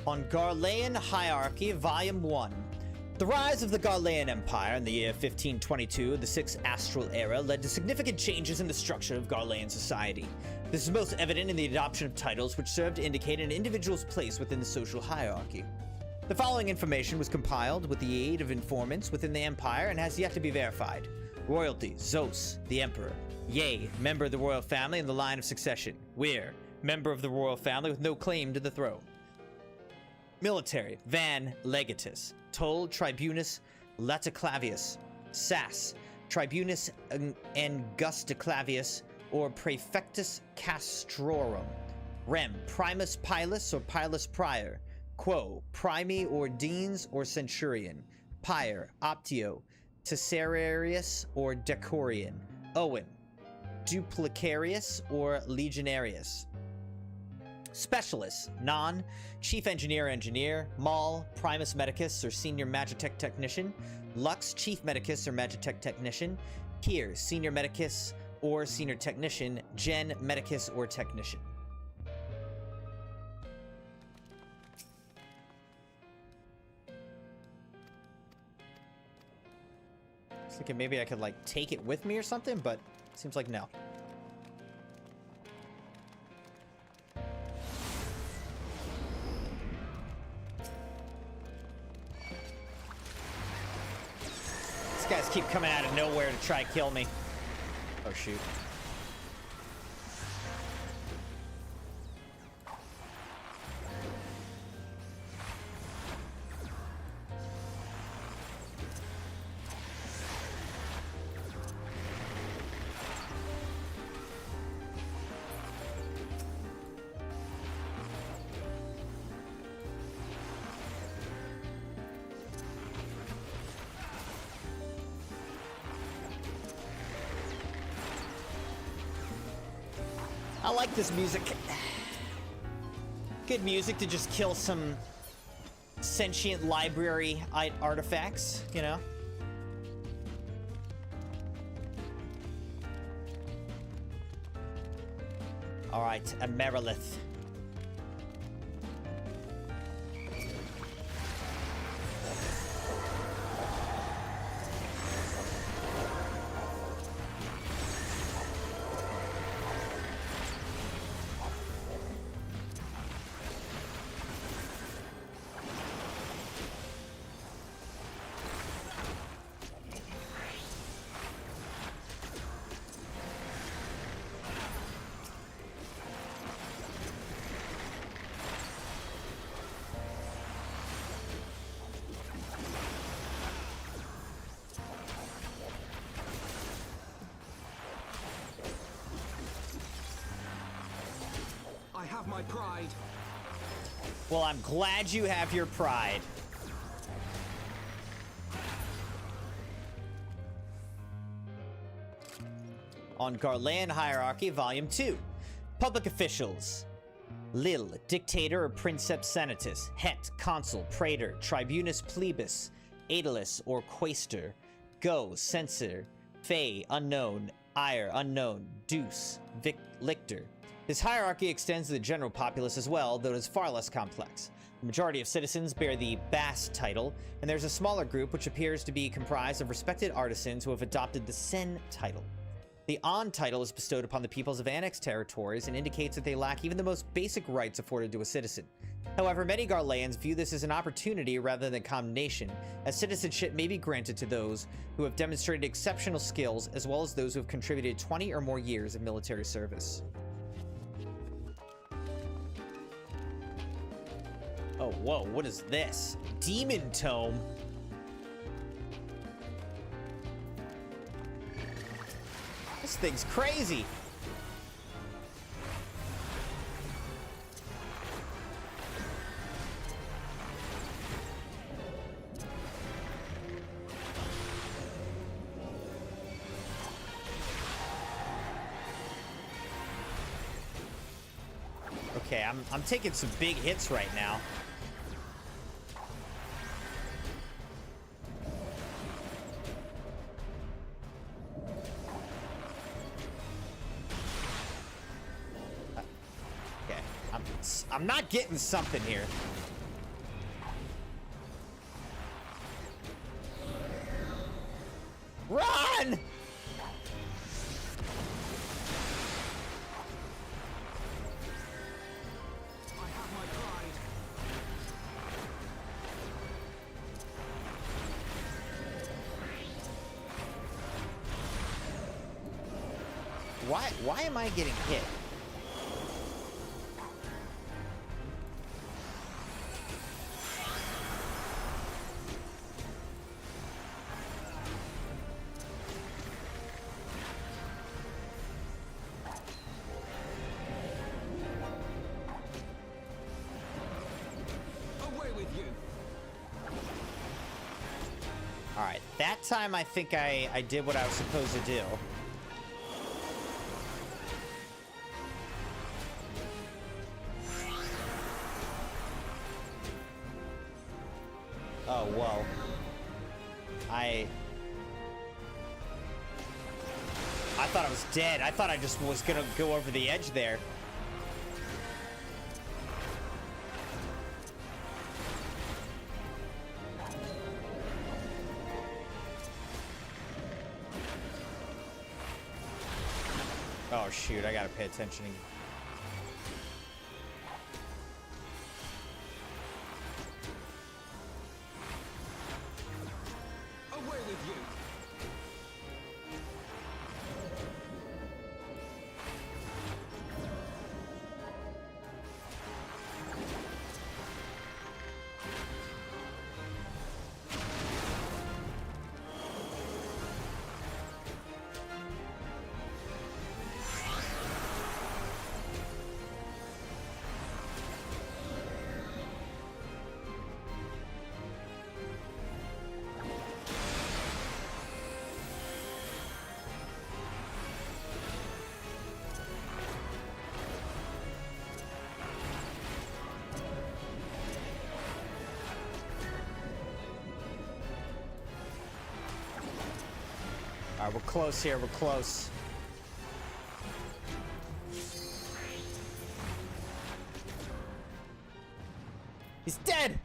On Garlean Hierarchy, Volume 1. The rise of the Garlean Empire in the year 1522, the Sixth Astral Era, led to significant changes in the structure of Garlean society. This is most evident in the adoption of titles which serve to indicate an individual's place within the social hierarchy. The following information was compiled with the aid of informants within the Empire and has yet to be verified. Royalty, Zos, the Emperor. Ye, member of the royal family in the line of succession. Weir, member of the royal family with no claim to the throne. Military, Van Legatus. Toll, Tribunus Laticlavius. Sass, Tribunus Angusticlavius or Praefectus Castrorum. Rem, Primus Pilus or Pilus Prior. Quo, Primi or Deans or Centurion. Pyre, Optio, Tesserarius or Decorian. Owen, Duplicarius or Legionarius. Specialists: Non, Chief Engineer, Mal, Primus Medicus or Senior Magitech Technician, Lux, Chief Medicus or Magitech Technician, Kier, Senior Medicus or Senior Technician, Gen, Medicus or Technician. I was thinking maybe I could like take it with me or something, but seems like no. Guys keep coming out of nowhere to try kill me. Oh shoot. I like this music. Good music to just kill some sentient library artifacts, you know? All right, Amerilith. I have my pride. Well, I'm glad you have your pride. On Garlean Hierarchy, Volume 2. Public Officials. Lil, Dictator or Princeps Senatus. Het, Consul, Praetor, Tribunus Plebis, Aedilus or Quaestor. Go, Censor, Fey, Unknown, Ire, Unknown, Deuce, Lictor. This hierarchy extends to the general populace as well, though it is far less complex. The majority of citizens bear the Bass title, and there's a smaller group which appears to be comprised of respected artisans who have adopted the Sen title. The On title is bestowed upon the peoples of annexed territories and indicates that they lack even the most basic rights afforded to a citizen. However, many Garleans view this as an opportunity rather than condemnation, as citizenship may be granted to those who have demonstrated exceptional skills as well as those who have contributed 20 or more years of military service. Oh, whoa, what is this? Demon Tome? This thing's crazy. Okay, I'm taking some big hits right now. I'm not getting something here. Run! Why am I getting hit? Alright, that time I think I did what I was supposed to do. whoa. I thought I was dead. I thought I just was gonna go over the edge there. Oh shoot, I gotta pay attention. Away with you! All right, we're close here. We're close. He's dead.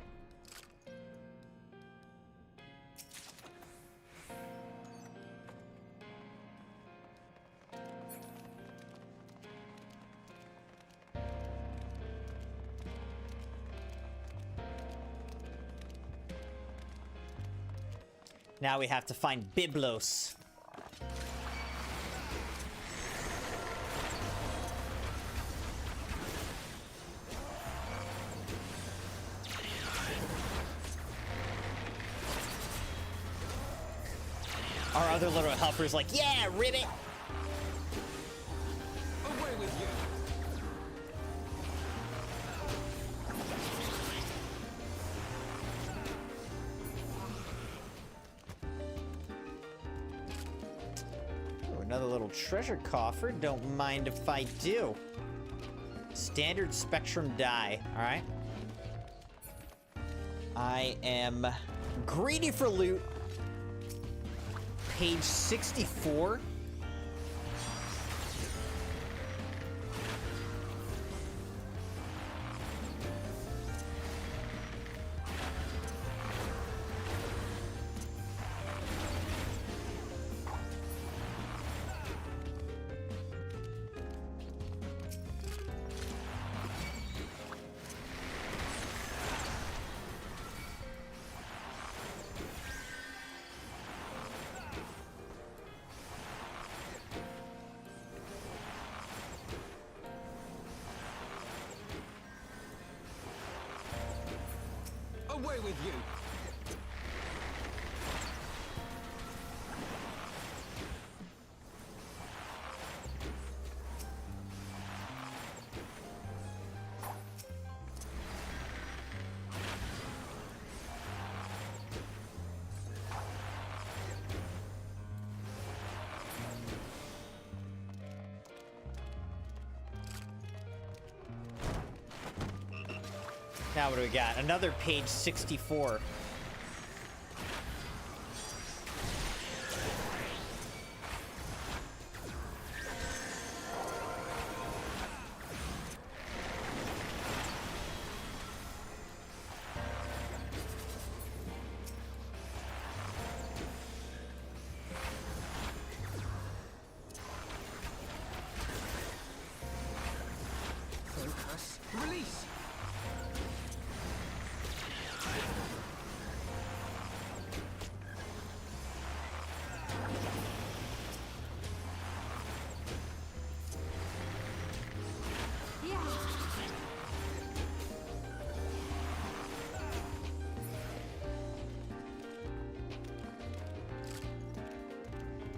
Now we have to find Biblos. Our other little helper's like, yeah, ribbit. Away with you! Ooh, another little treasure coffer. Don't mind if I do. Standard spectrum die. All right. I am greedy for loot. Page 64. Away with you! Now what do we got? Another page 64. Focus. Release!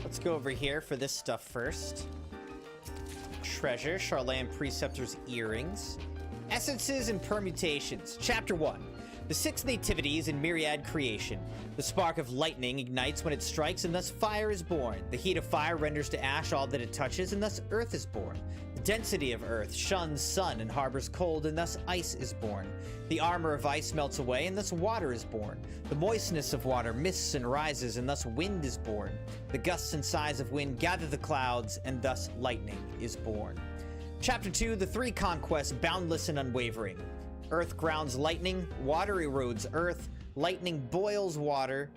Let's go over here for this stuff first. Treasure, Charlatan Preceptor's earrings. Essences and permutations. Chapter 1. The 6 nativities in myriad creation. The spark of lightning ignites when it strikes, and thus fire is born. The heat of fire renders to ash all that it touches, and thus earth is born. The density of Earth shuns sun and harbors cold, and thus ice is born. The armor of ice melts away, and thus water is born. The moistness of water mists and rises, and thus wind is born. The gusts and sighs of wind gather the clouds, and thus lightning is born. Chapter 2, the three conquests, boundless and unwavering. Earth grounds lightning, water erodes earth, lightning boils water.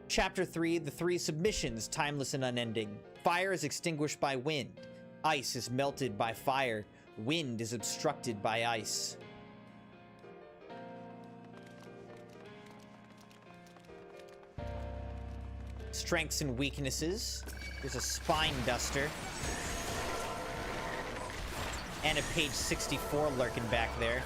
Chapter 3, the three submissions, timeless and unending. Fire is extinguished by wind. Ice is melted by fire. Wind is obstructed by ice. Strengths and weaknesses. There's a spine duster. And a page 64 lurking back there.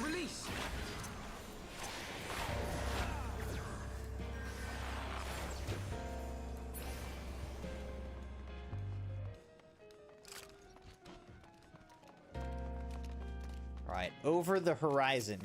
Release! Alright, over the horizon.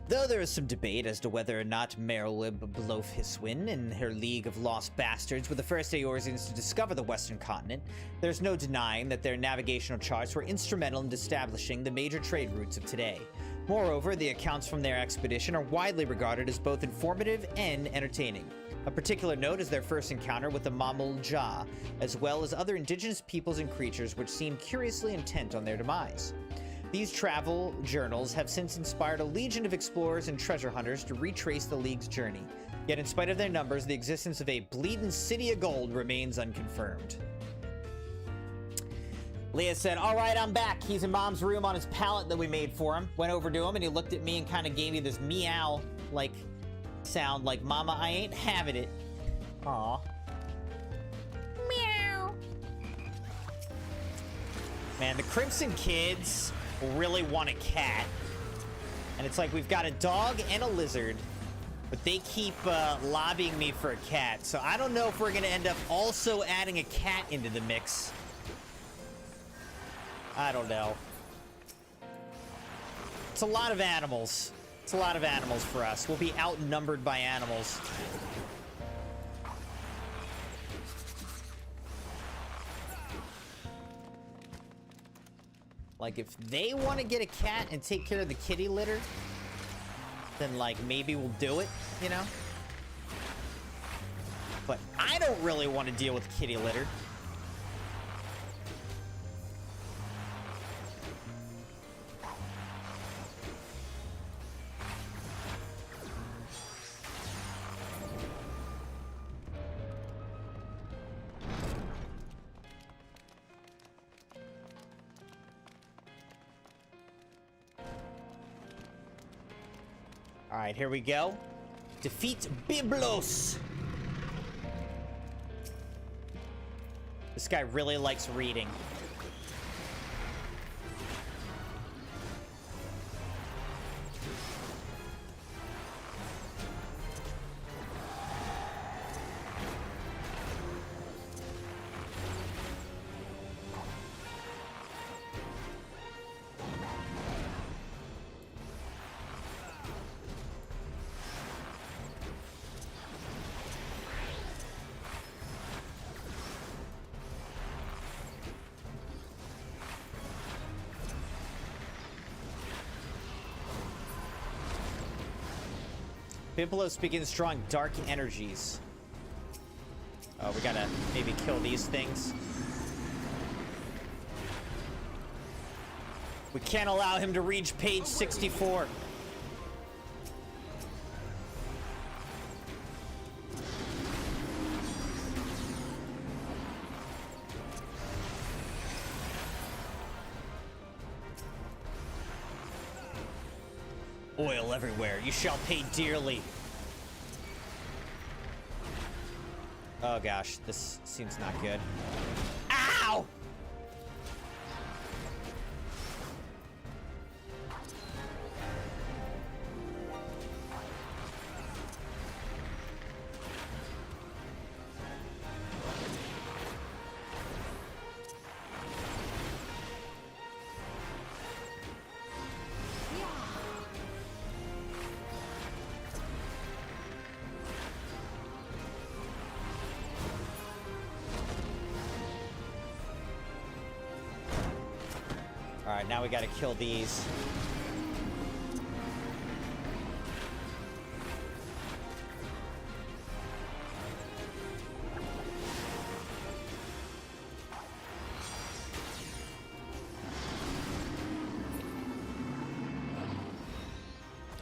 Though there is some debate as to whether or not Merlib Blofhiswin and her League of Lost Bastards were the first Eorzeans to discover the Western continent, there's no denying that their navigational charts were instrumental in establishing the major trade routes of today. Moreover, the accounts from their expedition are widely regarded as both informative and entertaining. A particular note is their first encounter with the Mamul Ja, as well as other indigenous peoples and creatures which seem curiously intent on their demise. These travel journals have since inspired a legion of explorers and treasure hunters to retrace the League's journey. Yet in spite of their numbers, the existence of a bleeding city of gold remains unconfirmed. Leah said, all right, I'm back. He's in Mom's room on his pallet that we made for him. Went over to him and he looked at me and kind of gave me this meow-like sound like, Mama, I ain't having it. Aw. Meow. Man, the Crimson kids really want a cat. And it's like we've got a dog and a lizard, but they keep lobbying me for a cat. So I don't know if we're going to end up also adding a cat into the mix. I don't know. It's a lot of animals. It's a lot of animals for us. We'll be outnumbered by animals. Like, if they want to get a cat and take care of the kitty litter, then, like, maybe we'll do it, you know? But I don't really want to deal with kitty litter. All right, here we go. Defeat Biblos. This guy really likes reading. Biblos begins drawing dark energies. Oh, we gotta maybe kill these things. We can't allow him to reach page 64. Oil everywhere. You shall pay dearly. Oh gosh, this seems not good. Ow! Alright, now we gotta kill these.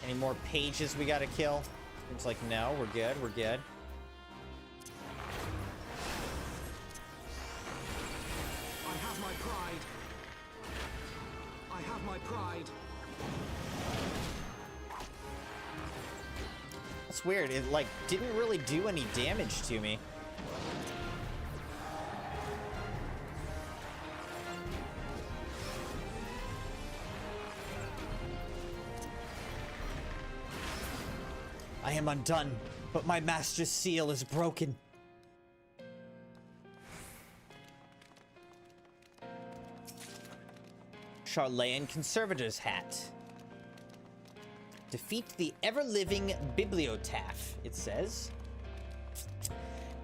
Any more pages we gotta kill? Seems like no, we're good, we're good. I have my pride. I have my pride. That's weird. It, like, didn't really do any damage to me. I am undone, but my master's seal is broken. Charlayan Conservator's Hat. Defeat the ever-living Bibliotaph, it says.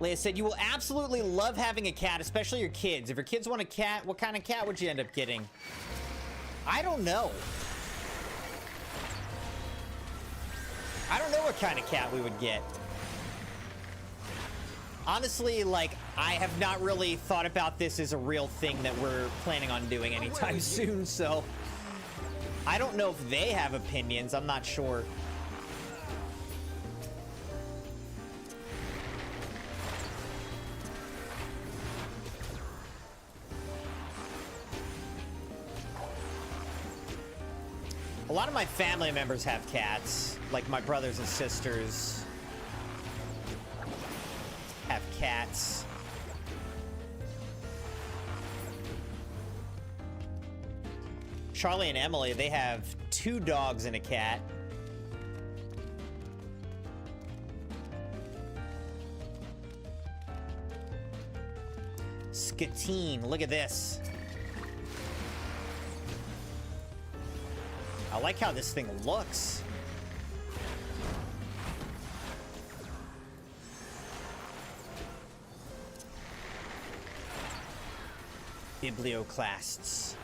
Leia said, you will absolutely love having a cat, especially your kids. If your kids want a cat, what kind of cat would you end up getting? I don't know. I don't know what kind of cat we would get. Honestly, like, I have not really thought about this as a real thing that we're planning on doing anytime soon, so I don't know if they have opinions. I'm not sure. A lot of my family members have cats, like my brothers and sisters have cats. Charlie and Emily, they have 2 dogs and a cat. Skatine, look at this. I like how this thing looks. Biblioclasts.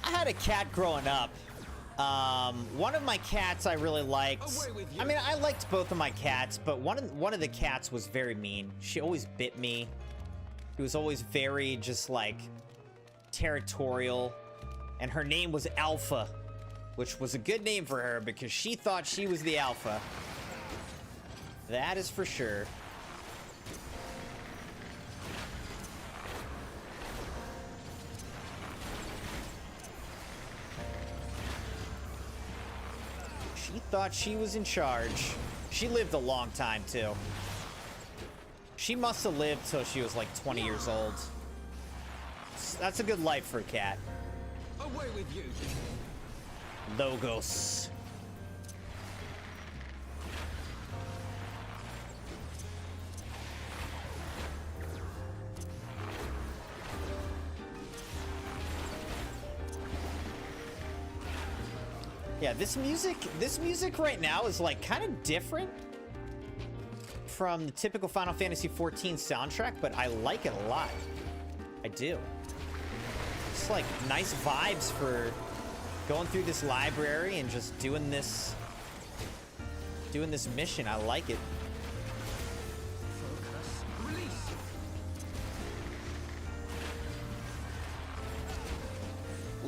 I had a cat growing up. One of my cats I really liked. I mean, I liked both of my cats, but one of the cats was very mean. She always bit me. She was always very just like territorial, and her name was Alpha, which was a good name for her because she thought she was the alpha. That is for sure. She thought she was in charge. She lived a long time, too. She must have lived till she was like 20 years old. That's a good life for a cat. Away with you. Logos. Yeah, this music right now is like kind of different from the typical Final Fantasy XIV soundtrack, but I like it a lot. I do. It's like nice vibes for going through this library and just doing this mission. I like it. Focus. Release.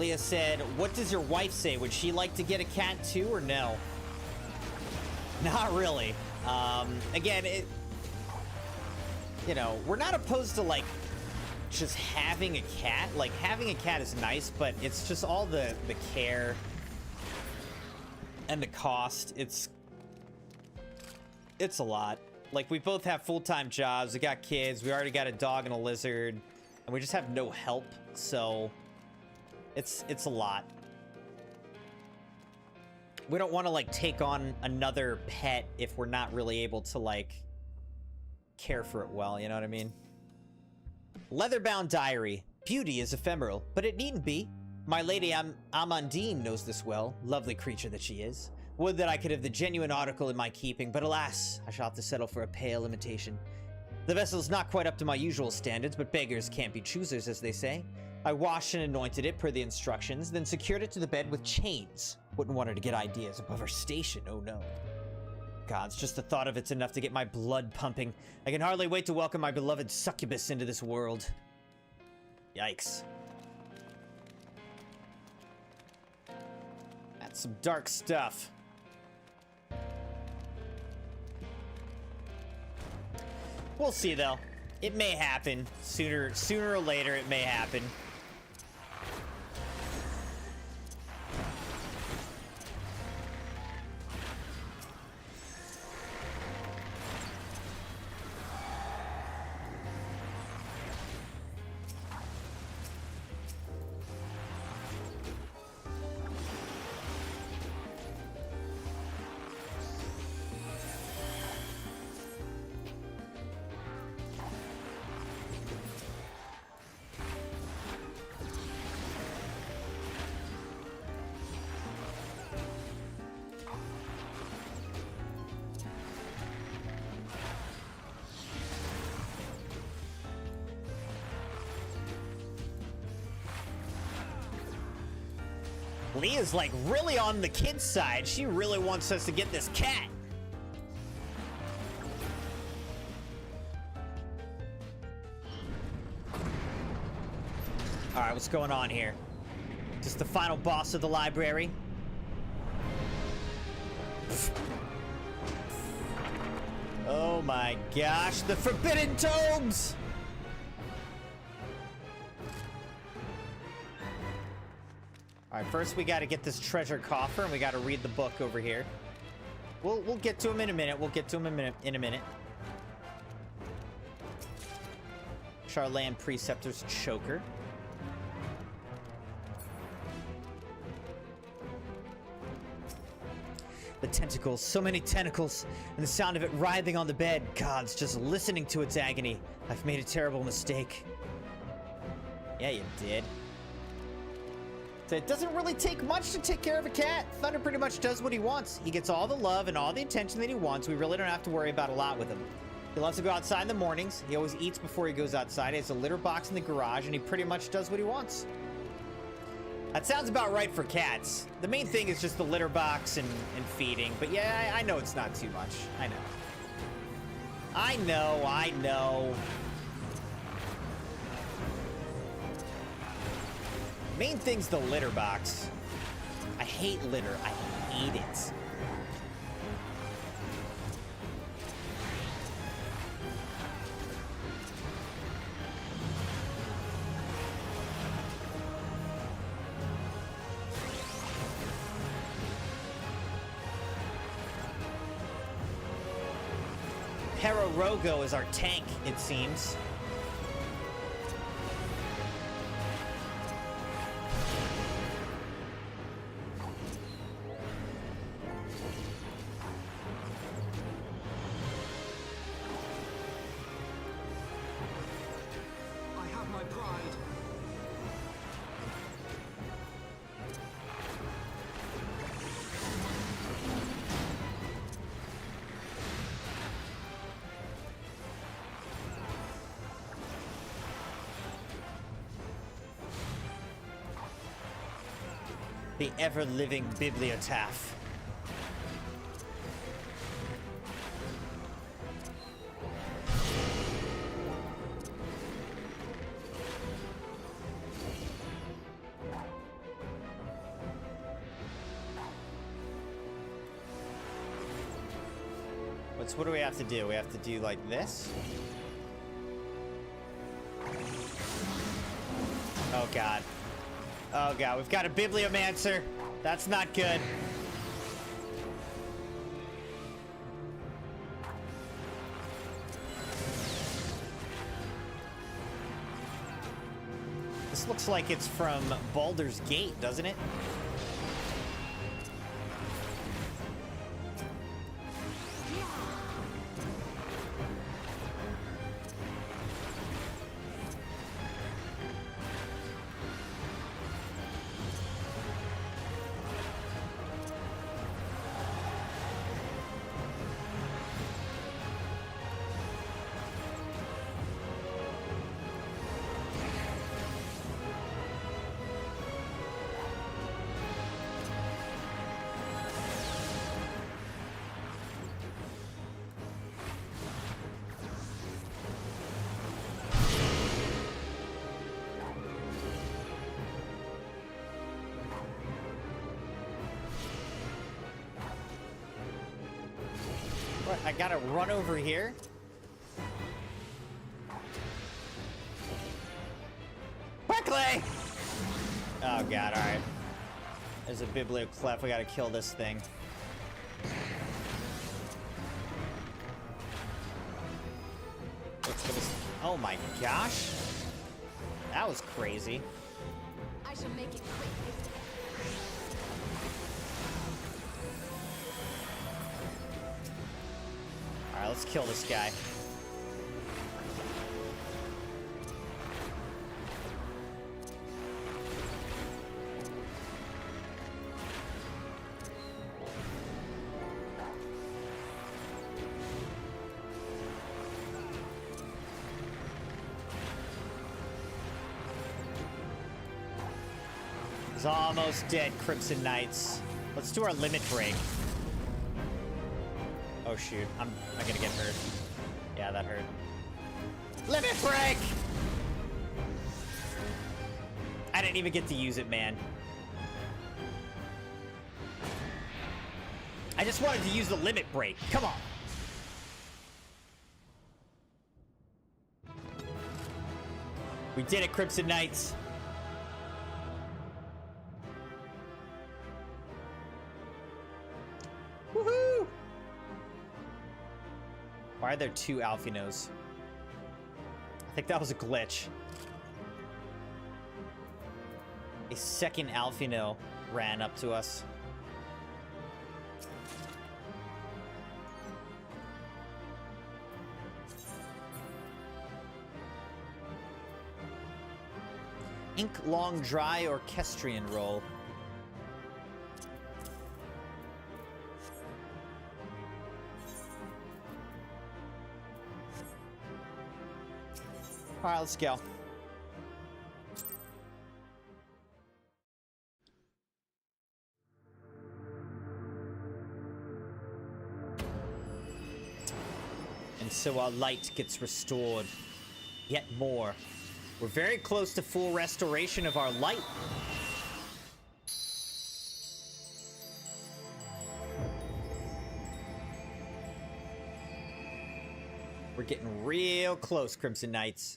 Leah said, what does your wife say? Would she like to get a cat too, or no? Not really. Again, you know, we're not opposed to, like, just having a cat. Like, having a cat is nice, but it's just all the care and the cost. It's a lot. Like, we both have full-time jobs, we got kids, we already got a dog and a lizard, and we just have no help, so it's a lot. We don't want to, like, take on another pet if we're not really able to, like, care for it well, you know what I mean? Leatherbound diary. Beauty is ephemeral, but it needn't be. My lady Amandine knows this well, lovely creature that she is. Would that I could have the genuine article in my keeping, but alas, I shall have to settle for a pale imitation. The vessel's not quite up to my usual standards, but beggars can't be choosers, as they say. I washed and anointed it per the instructions, then secured it to the bed with chains. Wouldn't want her to get ideas above her station, oh no. Gods, just the thought of it's enough to get my blood pumping. I can hardly wait to welcome my beloved succubus into this world. Yikes. That's some dark stuff. We'll see, though. It may happen. Sooner or later, it may happen. Leah's like really on the kid's side. She really wants us to get this cat. All right, what's going on here? Just the final boss of the library. Oh my gosh, the forbidden tomes! All right, first we got to get this treasure coffer, and we got to read the book over here. We'll get to him in a minute. We'll get to him in a minute. Charlan Preceptor's choker. The tentacles, so many tentacles, and the sound of it writhing on the bed. Gods, just listening to its agony. I've made a terrible mistake. Yeah, you did. So it doesn't really take much to take care of a cat. Thunder pretty much does what he wants. He gets all the love and all the attention that he wants. We really don't have to worry about a lot with him. He loves to go outside in the mornings. He always eats before he goes outside. He has a litter box in the garage, and he pretty much does what he wants. That sounds about right for cats. The main thing is just the litter box and feeding. But yeah, I know it's not too much. I know. Main thing's the litter box. I hate litter. I hate it. Rogo is our tank, it seems. I have my pride. The ever-living bibliotaph. What do we have to do? We have to do like this? Oh god. Oh god, we've got a bibliomancer. That's not good. This looks like it's from Baldur's Gate, doesn't it? What, I gotta run over here? Quickly! Oh god, alright. There's a biblioclef, we gotta kill this thing. Oh my gosh. That was crazy. I shall make it quick. Alright, let's kill this guy. He's almost dead, Crimson Knights. Let's do our limit break. Oh shoot, I'm gonna get hurt. Yeah, that hurt. Limit break! I didn't even get to use it, man. I just wanted to use the limit break. Come on. We did it, Crimson Knights. Woohoo! Why are there two Alfinos? I think that was a glitch. A second Alfino ran up to us. Ink long dry orchestrion roll. All right, let's go. And so our light gets restored. Yet more. We're very close to full restoration of our light. We're getting real close, Crimson Knights.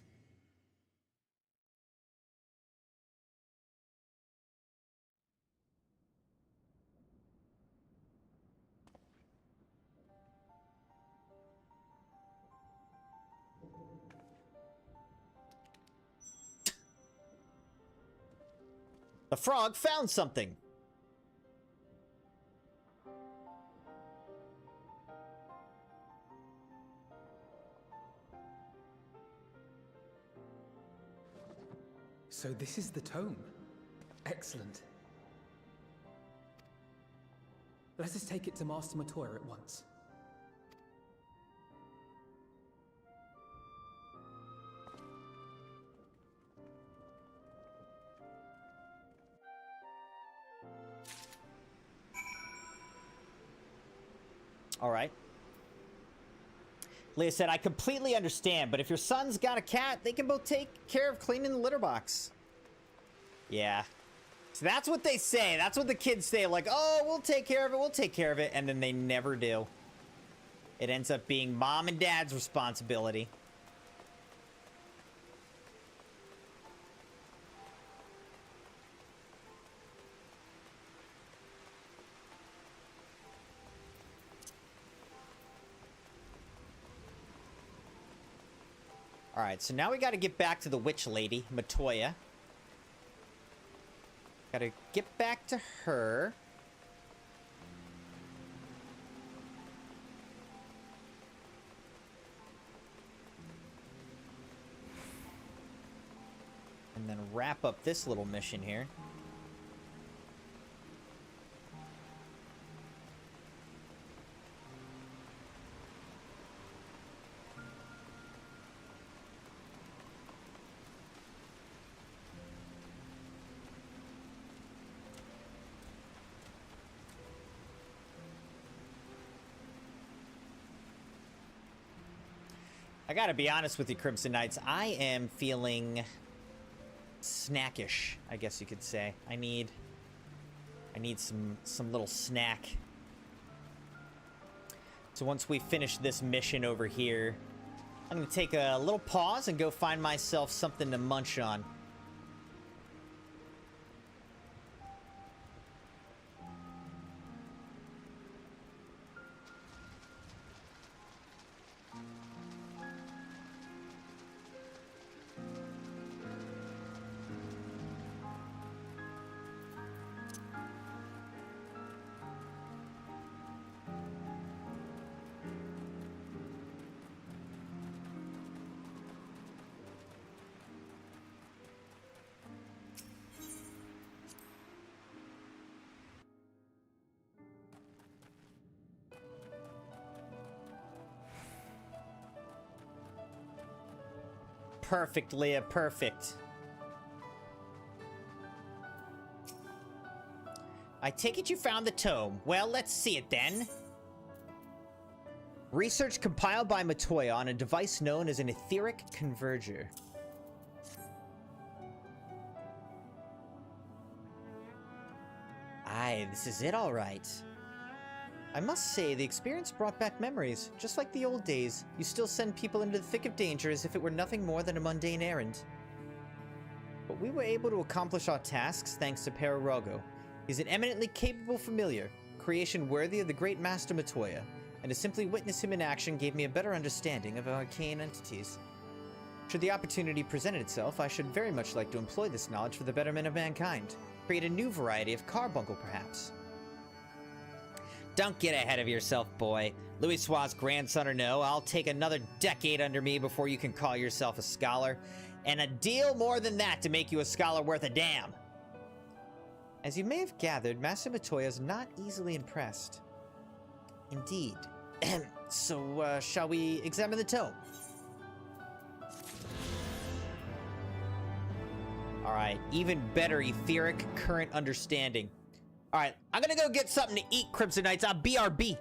The frog found something. So this is the tome. Excellent. Let us take it to Master Matoya at once. All right. Leah said, I completely understand, but if your son's got a cat, they can both take care of cleaning the litter box. Yeah. So that's what they say. That's what the kids say. Like, oh, we'll take care of it. We'll take care of it. And then they never do. it ends up being mom and dad's responsibility. All right, so now we got to get back to the witch lady, Matoya. Got to get back to her. And then wrap up this little mission here. I gotta be honest with you, Crimson Knights. I am feeling snackish, I guess you could say. I need some little snack. So once we finish this mission over here, I'm gonna take a little pause and go find myself something to munch on. Perfect, Leah, perfect. I take it you found the tome. Well, let's see it then. Research compiled by Matoya on a device known as an etheric converger. Aye, this is it all right. I must say, the experience brought back memories. Just like the old days, you still send people into the thick of danger as if it were nothing more than a mundane errand. But we were able to accomplish our tasks thanks to Pararogo. He's an eminently capable familiar, creation worthy of the great Master Matoya, and to simply witness him in action gave me a better understanding of arcane entities. Should the opportunity present itself, I should very much like to employ this knowledge for the betterment of mankind. Create a new variety of carbuncle, perhaps. Don't get ahead of yourself, boy. Louis Sua's grandson or no, I'll take another decade under me before you can call yourself a scholar. And a deal more than that to make you a scholar worth a damn. As you may have gathered, Master Matoya is not easily impressed. Indeed. So, shall we examine the tome? Alright, even better etheric current understanding. Alright, I'm gonna go get something to eat, Crimson Knights. I'll BRB.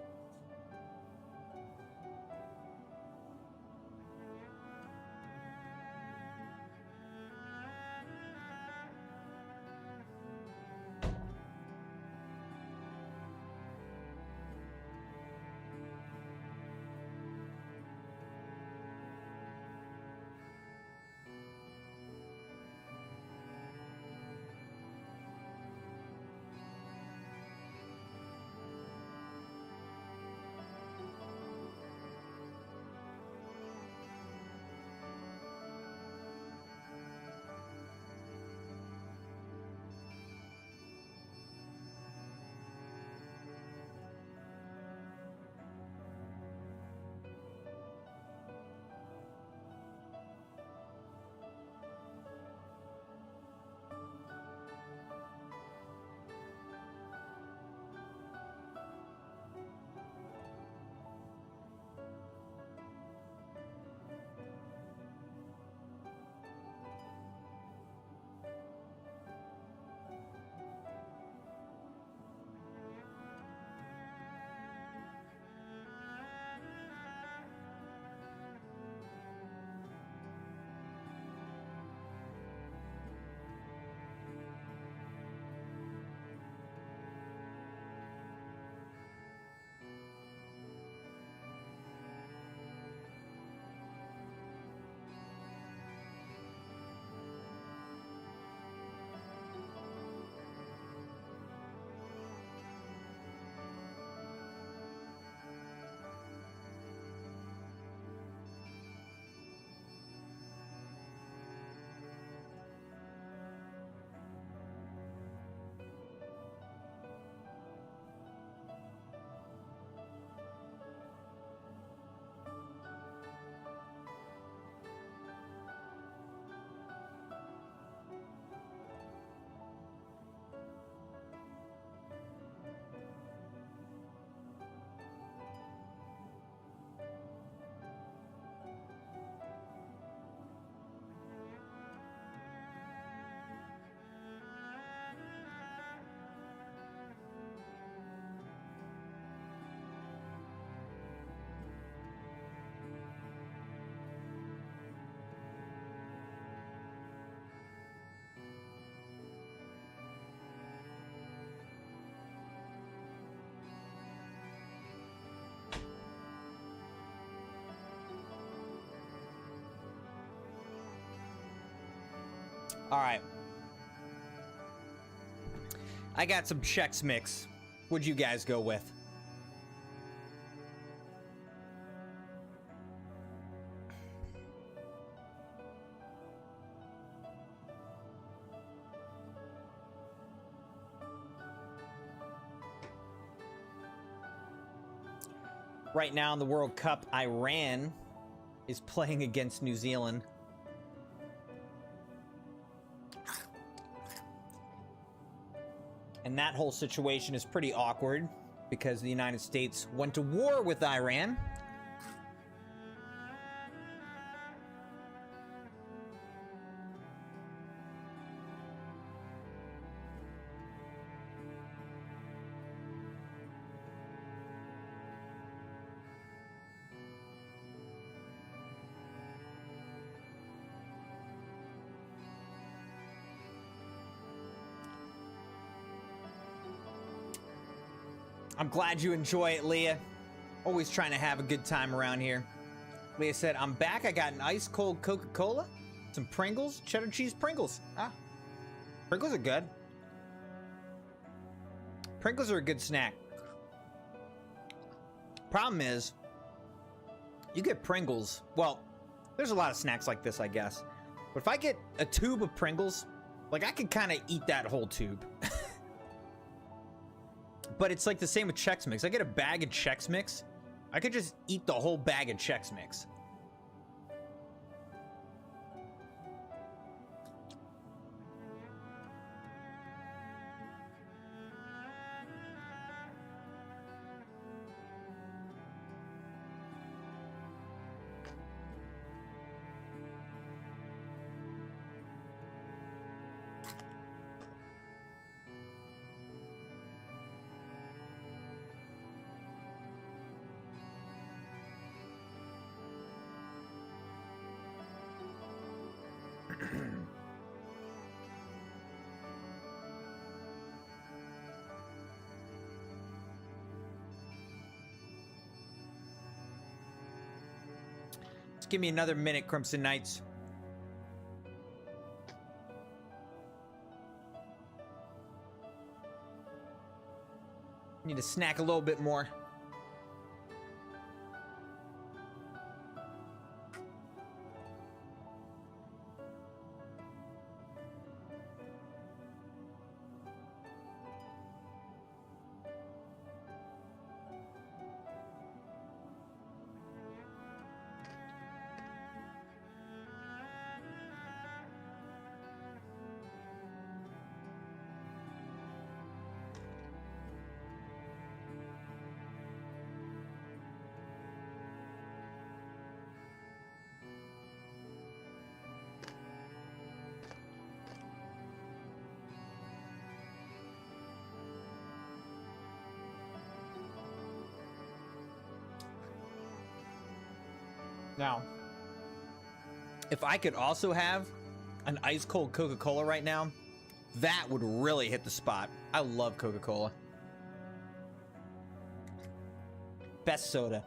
All right. I got some Chex Mix. What'd you guys go with? Right now in the World Cup, Iran is playing against New Zealand. And that whole situation is pretty awkward because the United States went to war with Iran. I'm glad you enjoy it, Leah. Always trying to have a good time around here. Leah said, I'm back. I got an ice cold Coca-Cola, some Pringles, cheddar cheese Pringles. Ah, Pringles are good. Pringles are a good snack. Problem is, you get Pringles. Well, there's a lot of snacks like this, I guess. But if I get a tube of Pringles, like I could kind of eat that whole tube. But it's like the same with Chex Mix. I get a bag of Chex Mix. I could just eat the whole bag of Chex Mix. Give me another minute, Crimson Knights. Need to snack a little bit more. Now, if I could also have an ice cold Coca-Cola right now, that would really hit the spot. I love Coca-Cola. Best soda.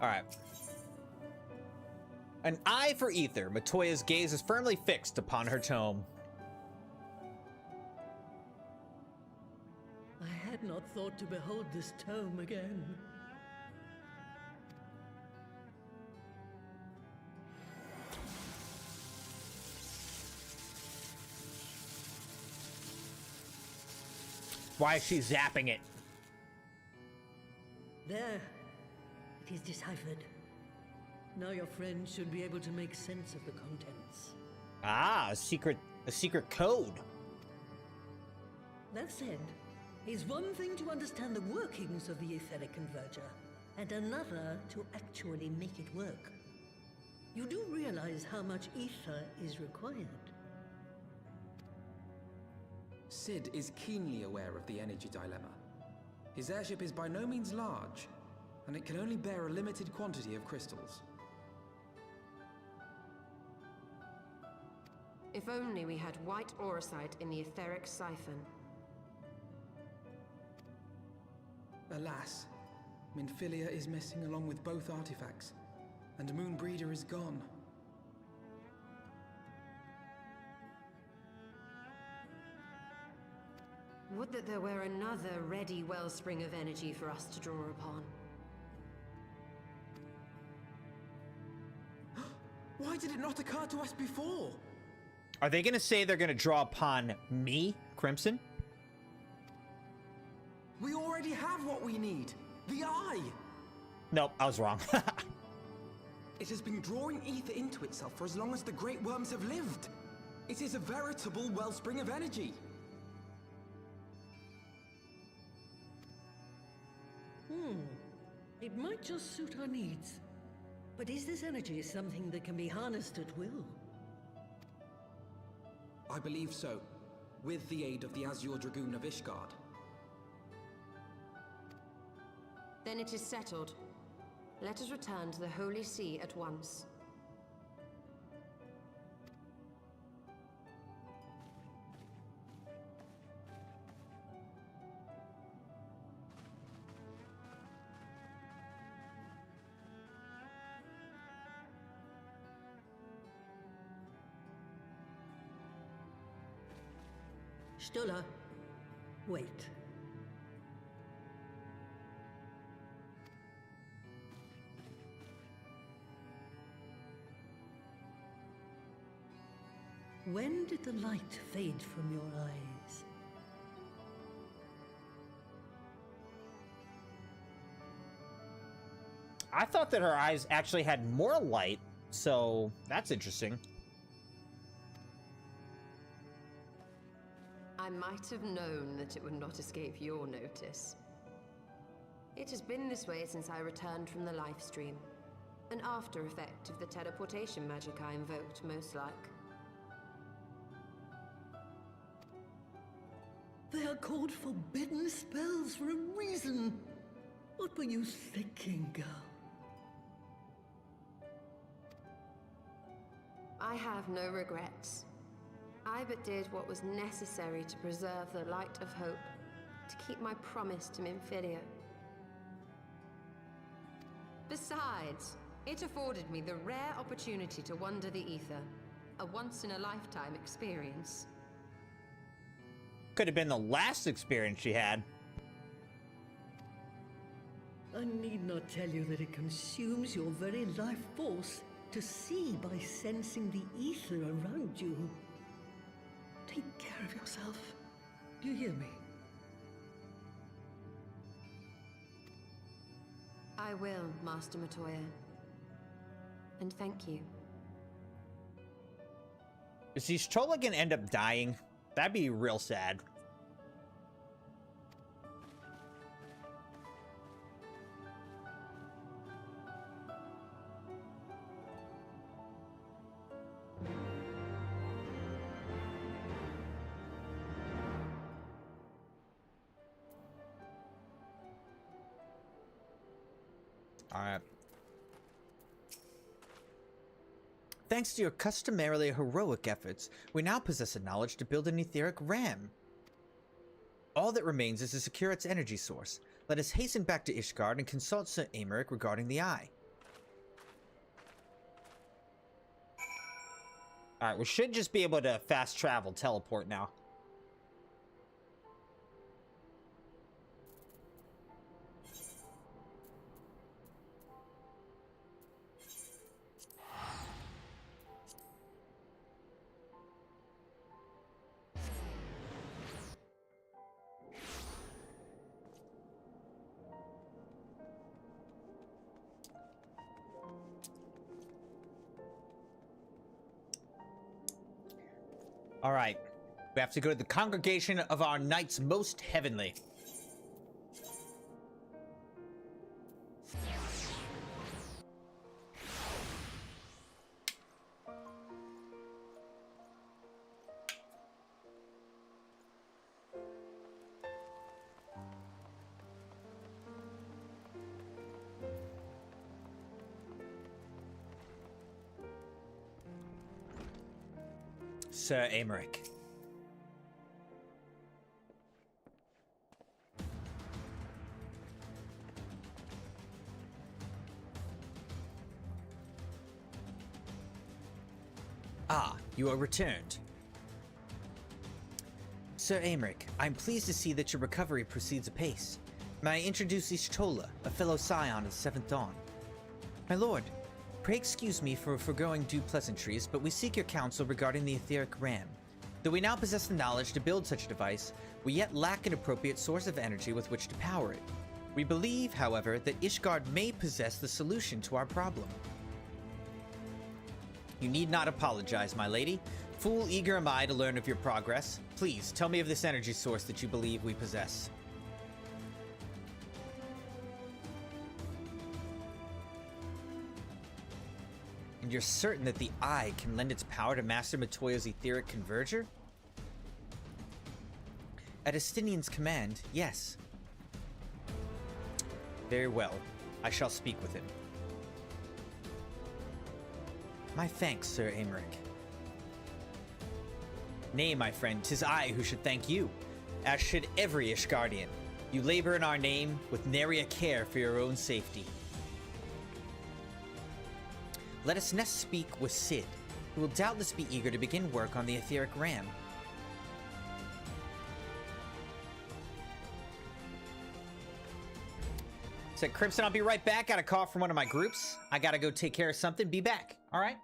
All right. An eye for ether. Matoya's gaze is firmly fixed upon her tome. I had not thought to behold this tome again. Why is she zapping it? There. It is deciphered. Now your friend should be able to make sense of the contents. Ah, a secret code. That said, it's one thing to understand the workings of the etheric converger, and another to actually make it work. You do realize how much ether is required. Sid is keenly aware of the energy dilemma. His airship is by no means large, and it can only bear a limited quantity of crystals. If only we had white auracite in the etheric siphon. Alas, Minfilia is missing along with both artifacts, and Moonbreeder is gone. Would that there were another ready wellspring of energy for us to draw upon. Why did it not occur to us before? Are they gonna say they're gonna draw upon me, Crimson? We already have what we need. The Eye! Nope, I was wrong. It has been drawing ether into itself for as long as the Great Worms have lived. It is a veritable wellspring of energy. It might just suit our needs. But is this energy something that can be harnessed at will? I believe so, with the aid of the Azure Dragoon of Ishgard. Then it is settled. Let us return to the Holy See at once. Stola, wait. When did the light fade from your eyes? I thought that her eyes actually had more light, so that's interesting. I might have known that it would not escape your notice. It has been this way since I returned from the life stream. An after effect of the teleportation magic I invoked, most like. They are called forbidden spells for a reason. What were you thinking, girl? I have no regrets. I but did what was necessary to preserve the light of hope, to keep my promise to Minfilia. Besides, it afforded me the rare opportunity to wander the ether, a once-in-a-lifetime experience. Could have been the last experience she had. I need not tell you that it consumes your very life force to see by sensing the ether around you. Take care of yourself. Do you hear me? I will, Master Matoya. And thank you. Is these Chola gonna end up dying? That'd be real sad. All right. Thanks to your customarily heroic efforts, we now possess the knowledge to build an etheric ram. All that remains is to secure its energy source. Let us hasten back to Ishgard and consult Sir Aymeric regarding the eye. All right, we should just be able to fast travel, teleport now. All right, we have to go to the congregation of our knights most heavenly. Sir Aymeric. Ah, you are returned. Sir Aymeric, I'm pleased to see that your recovery proceeds apace. May I introduce Ishtola, a fellow scion of the Seventh Dawn? My lord, pray excuse me for foregoing due pleasantries, but we seek your counsel regarding the etheric ram. Though we now possess the knowledge to build such a device, we yet lack an appropriate source of energy with which to power it. We believe, however, that Ishgard may possess the solution to our problem. You need not apologize, my lady. Full eager am I to learn of your progress. Please, tell me of this energy source that you believe we possess. And you're certain that the Eye can lend its power to Master Matoya's etheric converger? At Estinian's command, yes. Very well. I shall speak with him. My thanks, Sir Aymeric. Nay, my friend, 'tis I who should thank you, as should every Ishgardian. You labor in our name with nary a care for your own safety. Let us next speak with Cid, who will doubtless be eager to begin work on the etheric ram. Said Crimson, I'll be right back. Got a call from one of my groups. I gotta go take care of something. Be back. All right.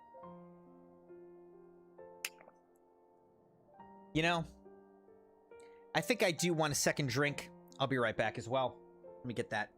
You know, I think I do want a second drink. I'll be right back as well. Let me get that.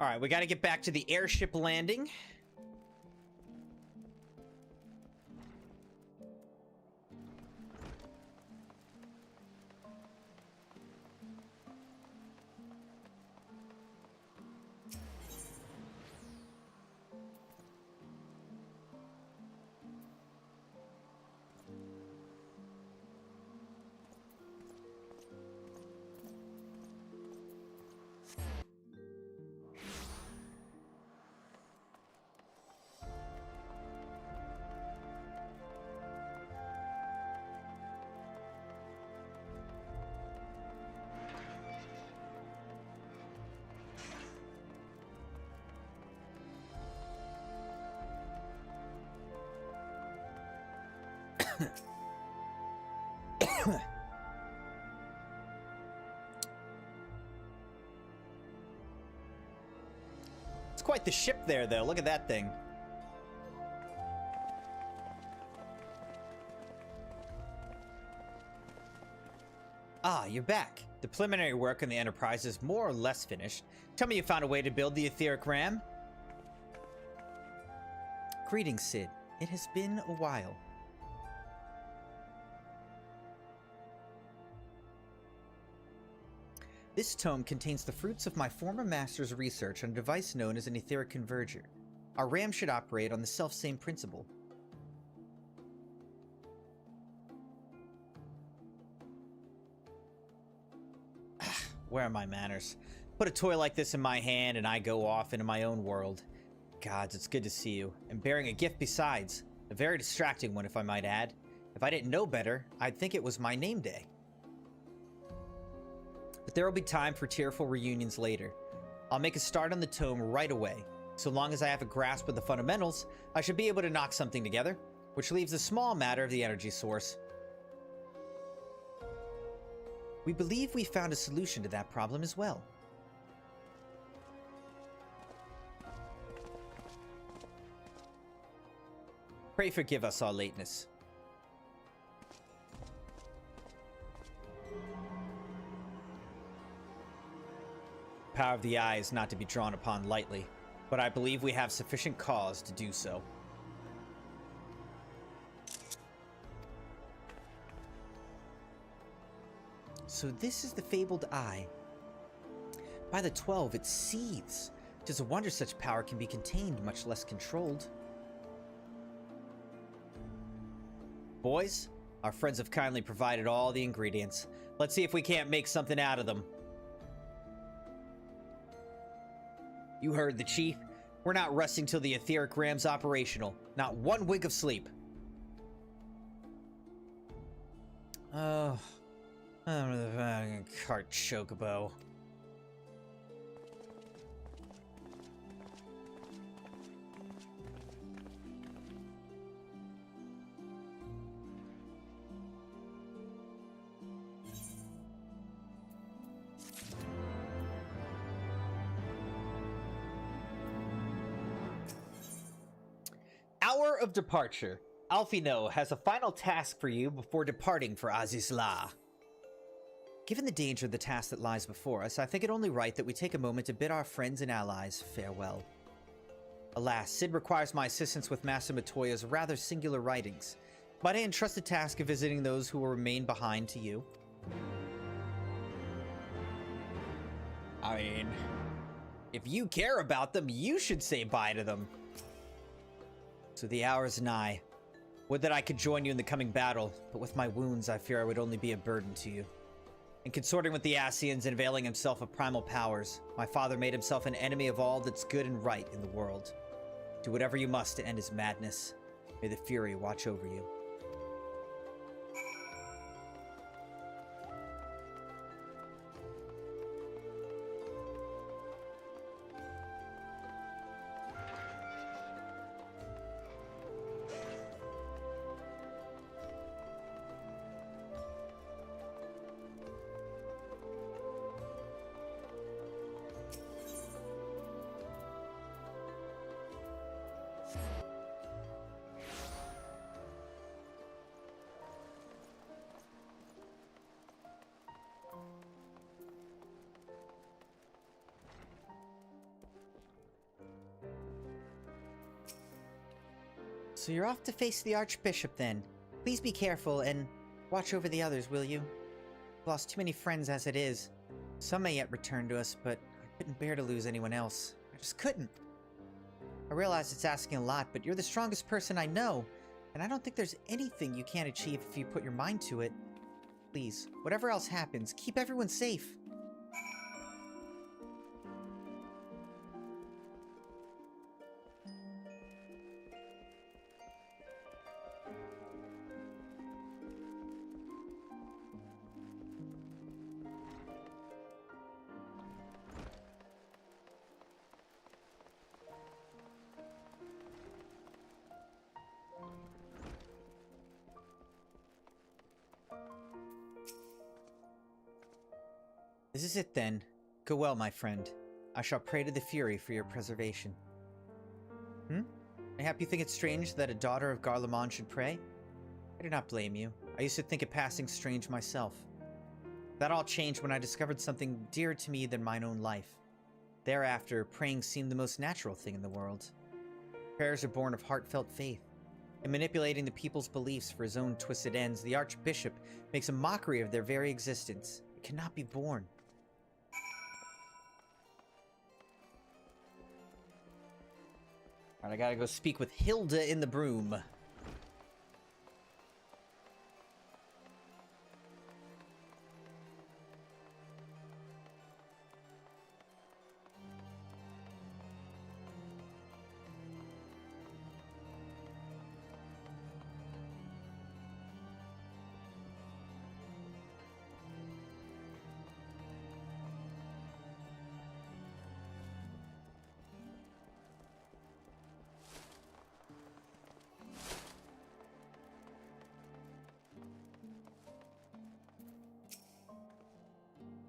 All right, we got to get back to the airship landing. It's quite the ship there, though. Look at that thing. Ah, you're back. The preliminary work on the Enterprise is more or less finished. Tell me you found a way to build the etheric ram? Greetings, Cid. It has been a while. This tome contains the fruits of my former master's research on a device known as an etheric converger. Our RAM should operate on the self-same principle. Where are my manners? Put a toy like this in my hand and I go off into my own world. Gods, it's good to see you. And bearing a gift besides. A very distracting one, if I might add. If I didn't know better, I'd think it was my name day. But there will be time for tearful reunions later. I'll make a start on the tome right away. So long as I have a grasp of the fundamentals, I should be able to knock something together, which leaves the small matter of the energy source. We believe we found a solution to that problem as well. Pray forgive us our lateness. Power of the eye is not to be drawn upon lightly, but I believe we have sufficient cause to do so. So this is the fabled eye. By the 12, it seethes. Tis a wonder such power can be contained, much less controlled. Boys, our friends have kindly provided all the ingredients. Let's see if we can't make something out of them. You heard the chief. We're not resting till the etheric ram's operational. Not one wink of sleep. Oh, I'm the cart chocobo. Hour of departure. Alfino has a final task for you before departing for Azizla. Given the danger of the task that lies before us, I think it only right that we take a moment to bid our friends and allies farewell. Alas, Sid requires my assistance with Master Matoya's rather singular writings. Might I entrust the task of visiting those who will remain behind to you? I mean, if you care about them, you should say bye to them. So the hour is nigh. Would that I could join you in the coming battle, but with my wounds I fear I would only be a burden to you. In consorting with the Ascians and availing himself of primal powers, my father made himself an enemy of all that's good and right in the world. Do whatever you must to end his madness. May the Fury watch over you. So you're off to face the Archbishop then. Please be careful and watch over the others, will you? I've lost too many friends as it is. Some may yet return to us, but I couldn't bear to lose anyone else. I just couldn't. I realize it's asking a lot, but you're the strongest person I know, and I don't think there's anything you can't achieve if you put your mind to it. Please, whatever else happens, keep everyone safe. This is it then. Go well, my friend. I shall pray to the Fury for your preservation. Mayhap you think it strange that a daughter of Garlemald should pray? I do not blame you. I used to think it passing strange myself. That all changed when I discovered something dearer to me than mine own life. Thereafter, praying seemed the most natural thing in the world. Prayers are born of heartfelt faith. In manipulating the people's beliefs for his own twisted ends, the Archbishop makes a mockery of their very existence. It cannot be borne. Alright, I gotta go speak with Hilda in the Broom.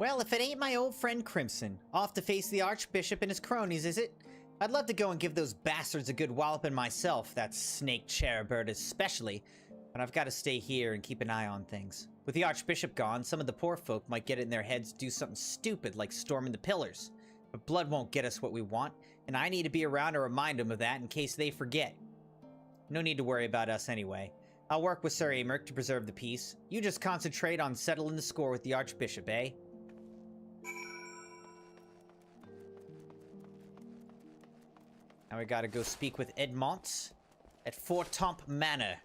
Well, if it ain't my old friend Crimson, off to face the Archbishop and his cronies, is it? I'd love to go and give those bastards a good walloping myself, that snake cherubert especially, but I've got to stay here and keep an eye on things. With the Archbishop gone, some of the poor folk might get it in their heads to do something stupid like storming the pillars. But blood won't get us what we want, and I need to be around to remind them of that in case they forget. No need to worry about us anyway. I'll work with Sir Americ to preserve the peace. You just concentrate on settling the score with the Archbishop, eh? Now we gotta go speak with Edmont at Fort Tomp Manor.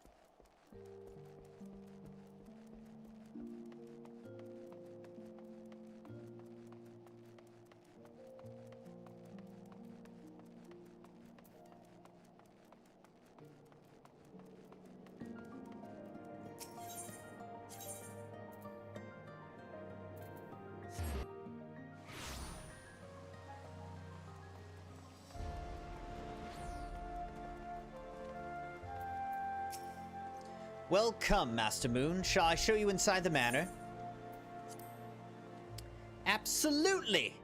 Welcome, Master Moon. Shall I show you inside the manor? Absolutely!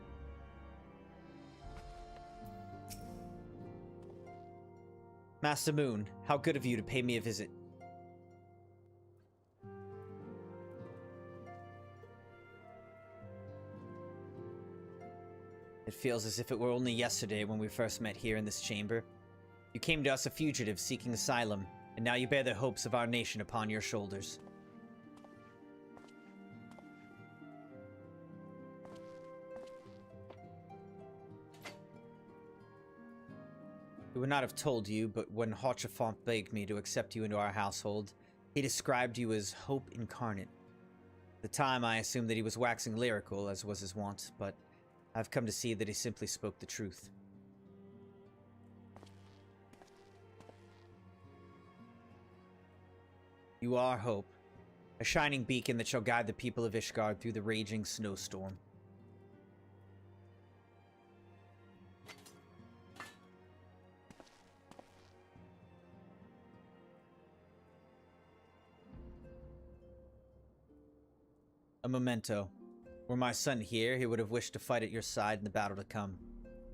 Master Moon, how good of you to pay me a visit. It feels as if it were only yesterday when we first met here in this chamber. You came to us a fugitive seeking asylum, and now you bear the hopes of our nation upon your shoulders. We would not have told you, but when Hochefont begged me to accept you into our household, he described you as hope incarnate. At the time, I assumed that he was waxing lyrical, as was his wont, but I've come to see that he simply spoke the truth. You are hope, a shining beacon that shall guide the people of Ishgard through the raging snowstorm. A memento. Were my son here, he would have wished to fight at your side in the battle to come.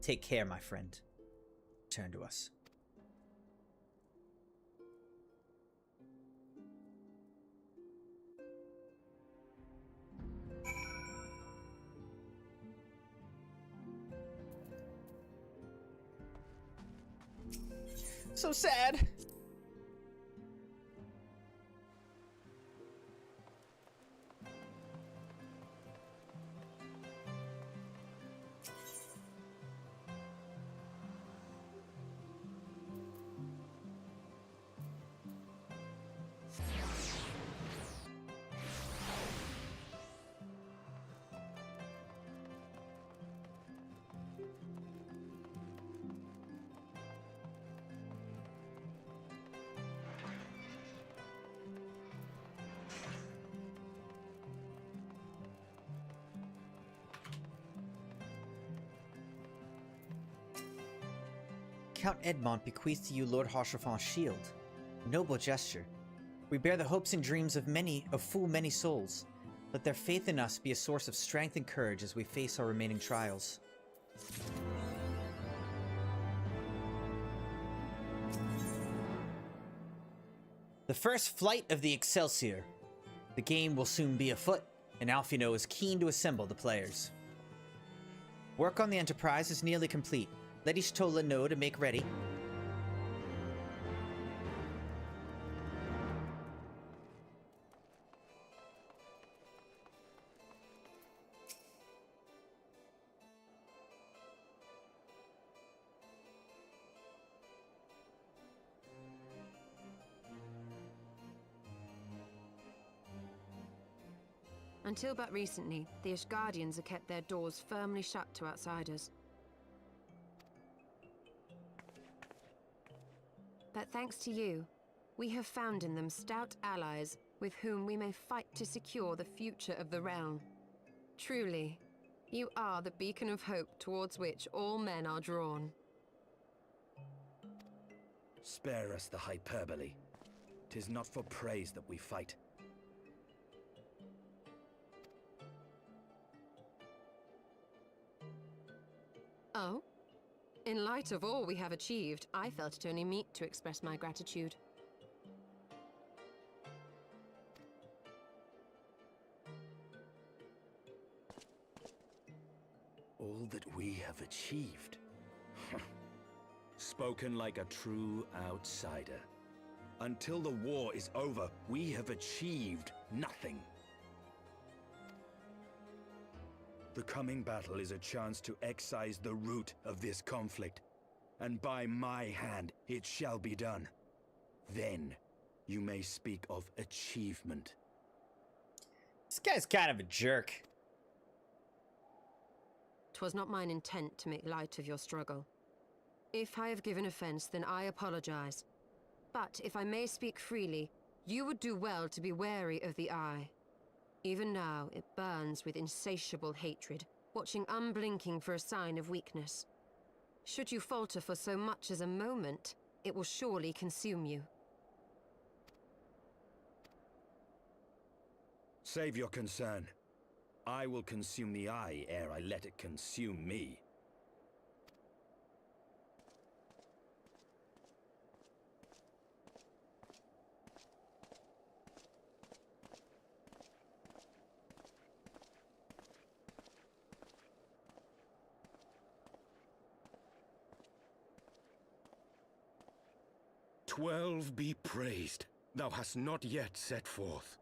Take care, my friend. Return to us. So sad. Count Edmont bequeaths to you Lord Hochefont's shield. A noble gesture. We bear the hopes and dreams of full many souls. Let their faith in us be a source of strength and courage as we face our remaining trials. The first flight of the Excelsior. The game will soon be afoot, and Alfino is keen to assemble the players. Work on the Enterprise is nearly complete. Let Ishtola know to make ready. Until but recently, the Ishgardians have kept their doors firmly shut to outsiders. But thanks to you, we have found in them stout allies with whom we may fight to secure the future of the realm. Truly, you are the beacon of hope towards which all men are drawn. Spare us the hyperbole. 'Tis not for praise that we fight. Oh? In light of all we have achieved, I felt it only meet to express my gratitude. All that we have achieved. Spoken like a true outsider. Until the war is over, we have achieved nothing. The coming battle is a chance to excise the root of this conflict, and by my hand it shall be done. Then you may speak of achievement. This guy's kind of a jerk. 'Twas not mine intent to make light of your struggle. If I have given offense, then I apologize. But if I may speak freely, you would do well to be wary of the Eye. Even now, it burns with insatiable hatred, watching unblinking for a sign of weakness. Should you falter for so much as a moment, it will surely consume you. Save your concern. I will consume the Eye ere I let it consume me. "12 be praised, thou hast not yet set forth.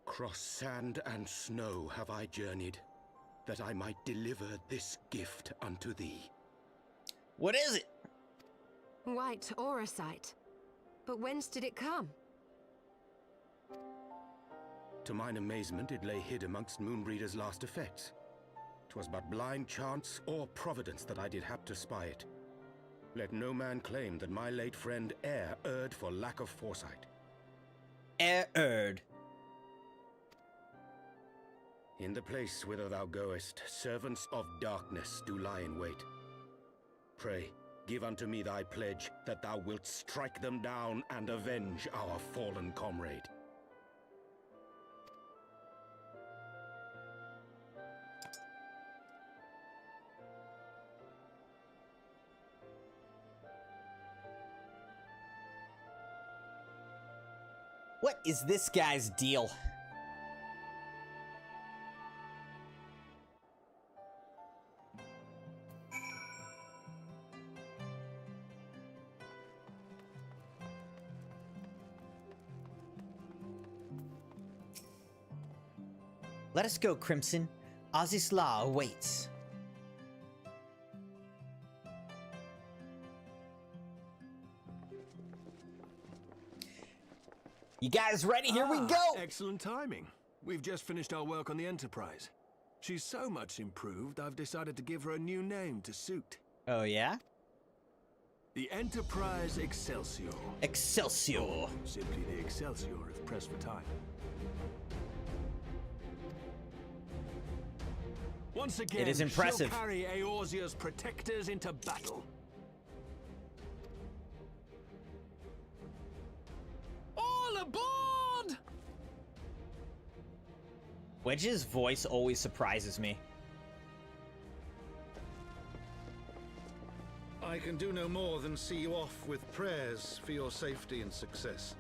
Cross sand and snow have I journeyed, that I might deliver this gift unto thee." What is it? White auracite. But whence did it come? To mine amazement, it lay hid amongst Moonbreeder's last effects. 'Twas but blind chance or providence that I did hap to spy it. Let no man claim that my late friend erred for lack of foresight. Erred. In the place whither thou goest, servants of darkness do lie in wait. Pray, give unto me thy pledge that thou wilt strike them down and avenge our fallen comrade. What is this guy's deal? Let us go, Crimson. Azizla awaits. You guys ready? Here we go! Excellent timing. We've just finished our work on the Enterprise. She's so much improved, I've decided to give her a new name to suit. Oh, yeah? The Enterprise Excelsior. Excelsior. Or simply the Excelsior if pressed for time. Once again, It is impressive. she'll carry Eorzea's protectors into battle. All aboard! Wedge's voice always surprises me. I can do no more than see you off with prayers for your safety and success.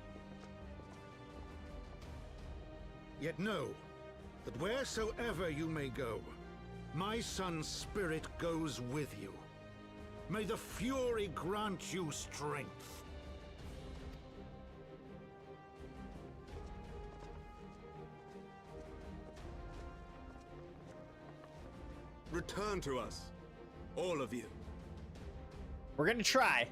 Yet know that wheresoever you may go, my son's spirit goes with you. May the Fury grant you strength. Return to us, all of you. We're gonna try.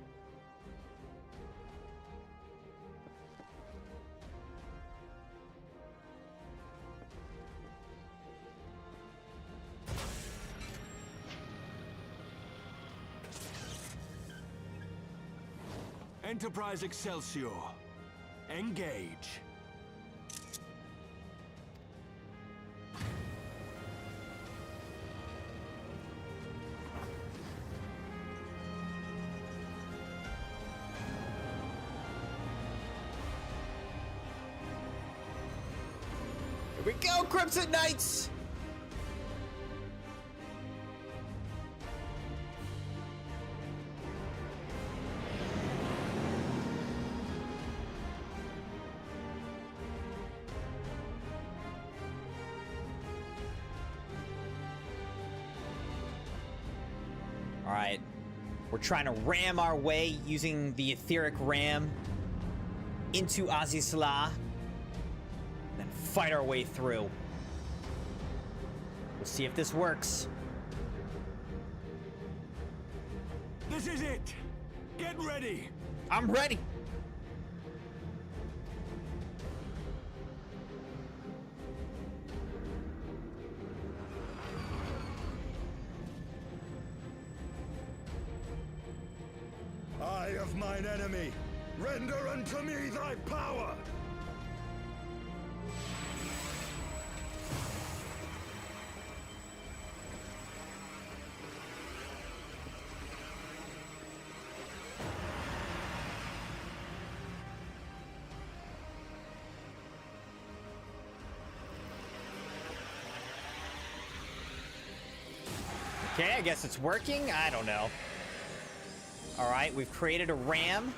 Enterprise Excelsior. Engage. Here we go, Crimson Knights! All right. We're trying to ram our way using the etheric ram into Azizla, then fight our way through. We'll see if this works. This is it! Get ready! I'm ready. Eye of mine enemy, render unto me thy power! Okay, I guess it's working. I don't know. All right, we've created a ram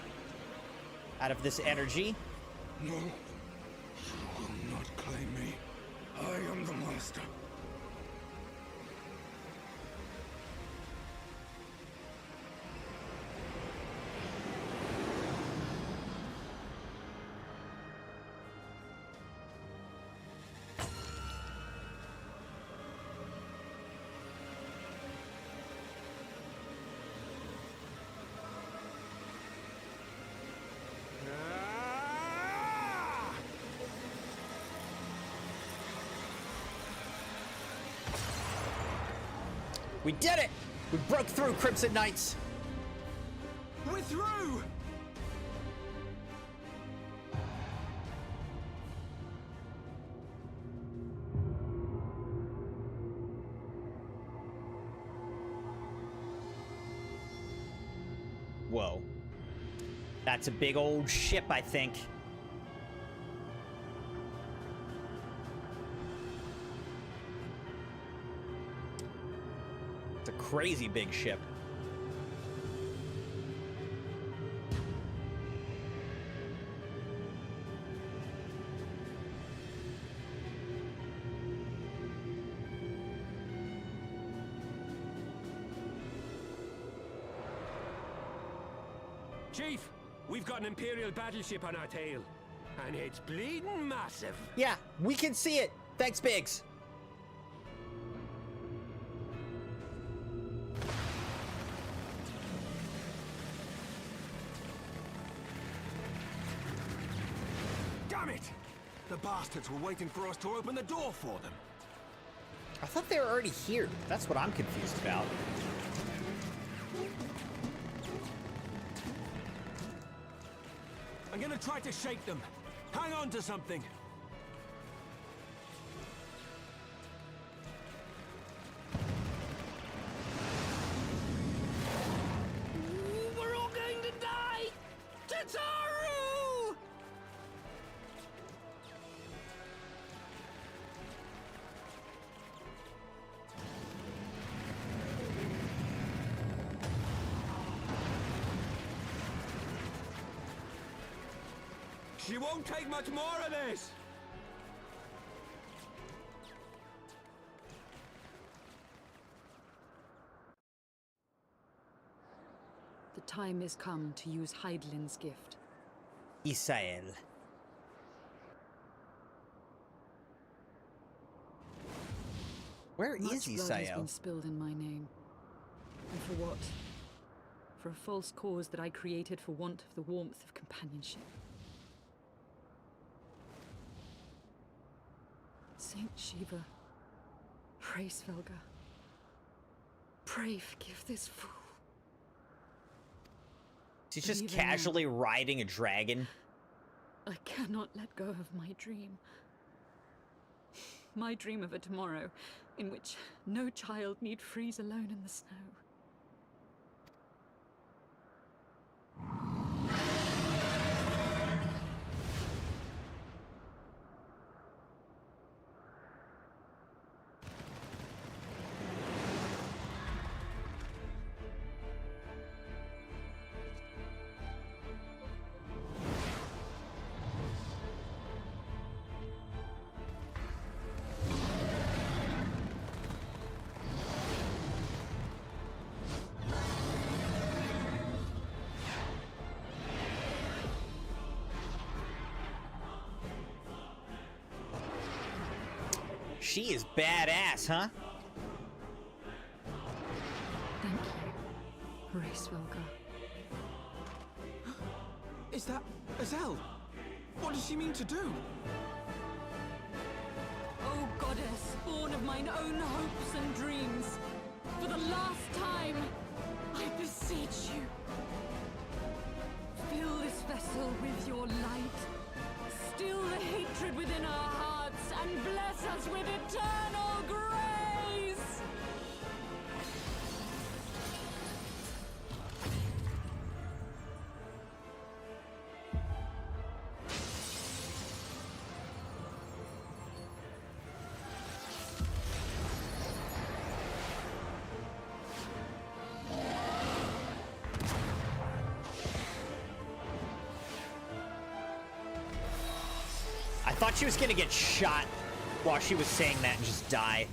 out of this energy. No, you will not claim me. I am the master. We did it! We broke through, Crimson Knights! We're through! Whoa. That's a big old ship, I think. It's a crazy big ship. Chief, we've got an Imperial battleship on our tail. And it's bleeding massive. Yeah, we can see it. Thanks, Biggs. Damn it! The bastards were waiting for us to open the door for them. I thought they were already here. That's what I'm confused about. I'm gonna try to shake them. Hang on to something. We're all going to die! Tataru! She won't take much more of this! The time has come to use Hydaelyn's gift. Isael. Where is Much blood has Isael? been spilled in my name. And for what? For a false cause that I created for want of the warmth of companionship. Saint Shiva, pray Svelga. Pray forgive this fool. She's just Even now. casually riding a dragon. I cannot let go of my dream. My dream of a tomorrow in which no child need freeze alone in the snow. she is badass, huh? Thank you, Racevelka. Is that Azel? What does she mean to do? Oh, goddess, born of mine own hopes and dreams, for the last time, I beseech you. Fill this vessel with your light. Still the hatred within our hearts, and bless us with eternal grace! I thought she was gonna get shot while she was saying that and just die.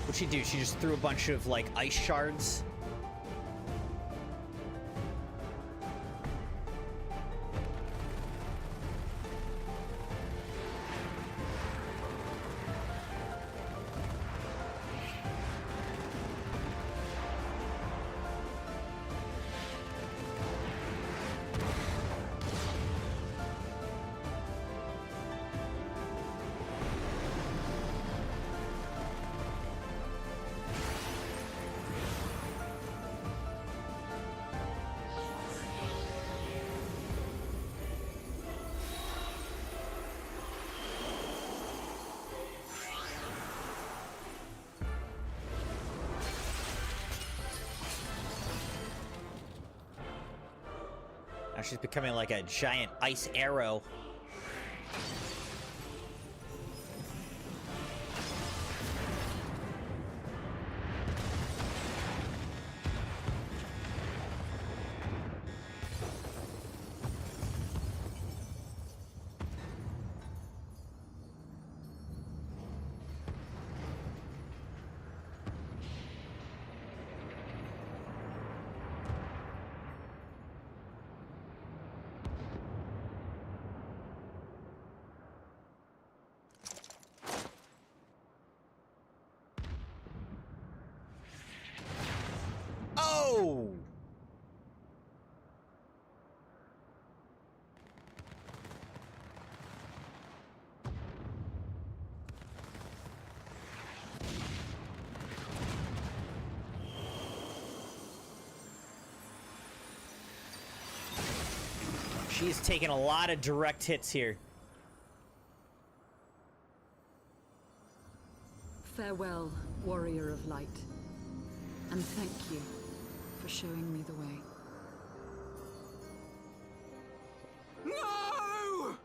What'd she do? She just threw a bunch of, like, ice shards? Now she's becoming like a giant ice arrow. Oh! She's taking a lot of direct hits here. Farewell, warrior of light. And thank you for showing me the way. No!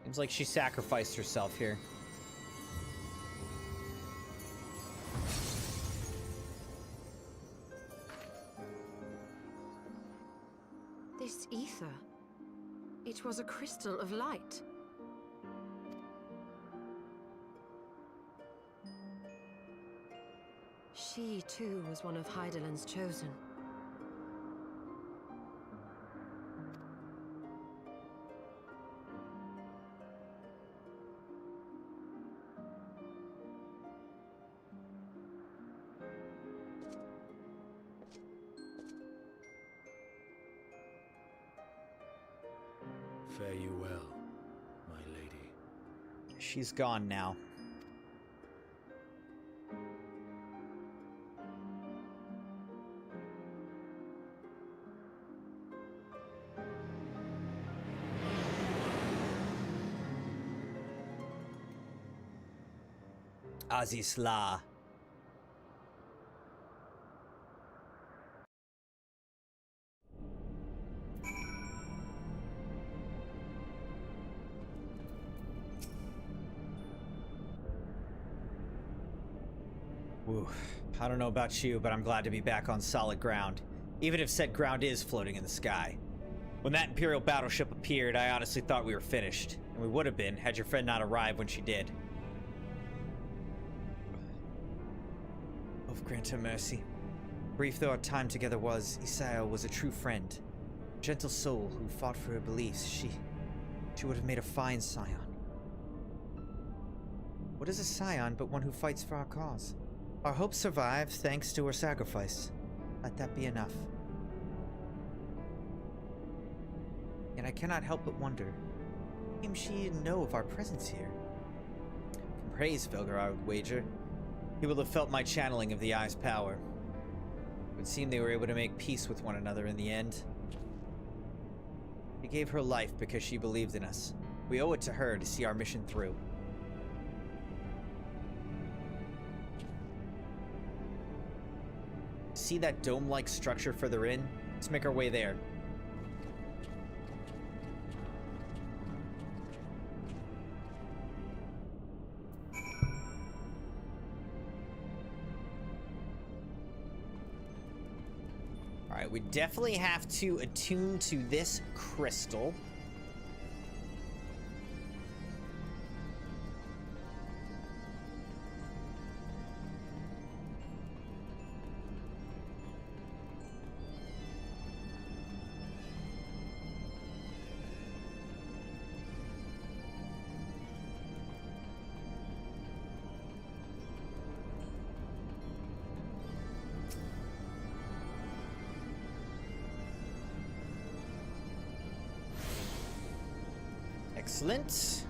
Seems like she sacrificed herself here. This ether. It was a crystal of light. She, too, was one of Hydaelyn's chosen. Fare you well, my lady. She's gone now. Azisla. Ooh, I don't know about you, but I'm glad to be back on solid ground, even if said ground is floating in the sky. When that Imperial battleship appeared, I honestly thought we were finished, and we would have been had your friend not arrived when she did. Oh, grant her mercy. Brief though our time together was, Isaio was a true friend. A gentle soul who fought for her beliefs. She would have made a fine scion. What is a scion but one who fights for our cause? Our hope survived thanks to her sacrifice. Let that be enough. Yet I cannot help but wonder. Seems she didn't know of our presence here. From Praiseville, I would wager. He will have felt my channeling of the Eye's power. It would seem they were able to make peace with one another in the end. She gave her life because she believed in us. We owe it to her to see our mission through. See that dome-like structure further in? Let's make our way there. Alright, we definitely have to attune to this crystal. Excellent.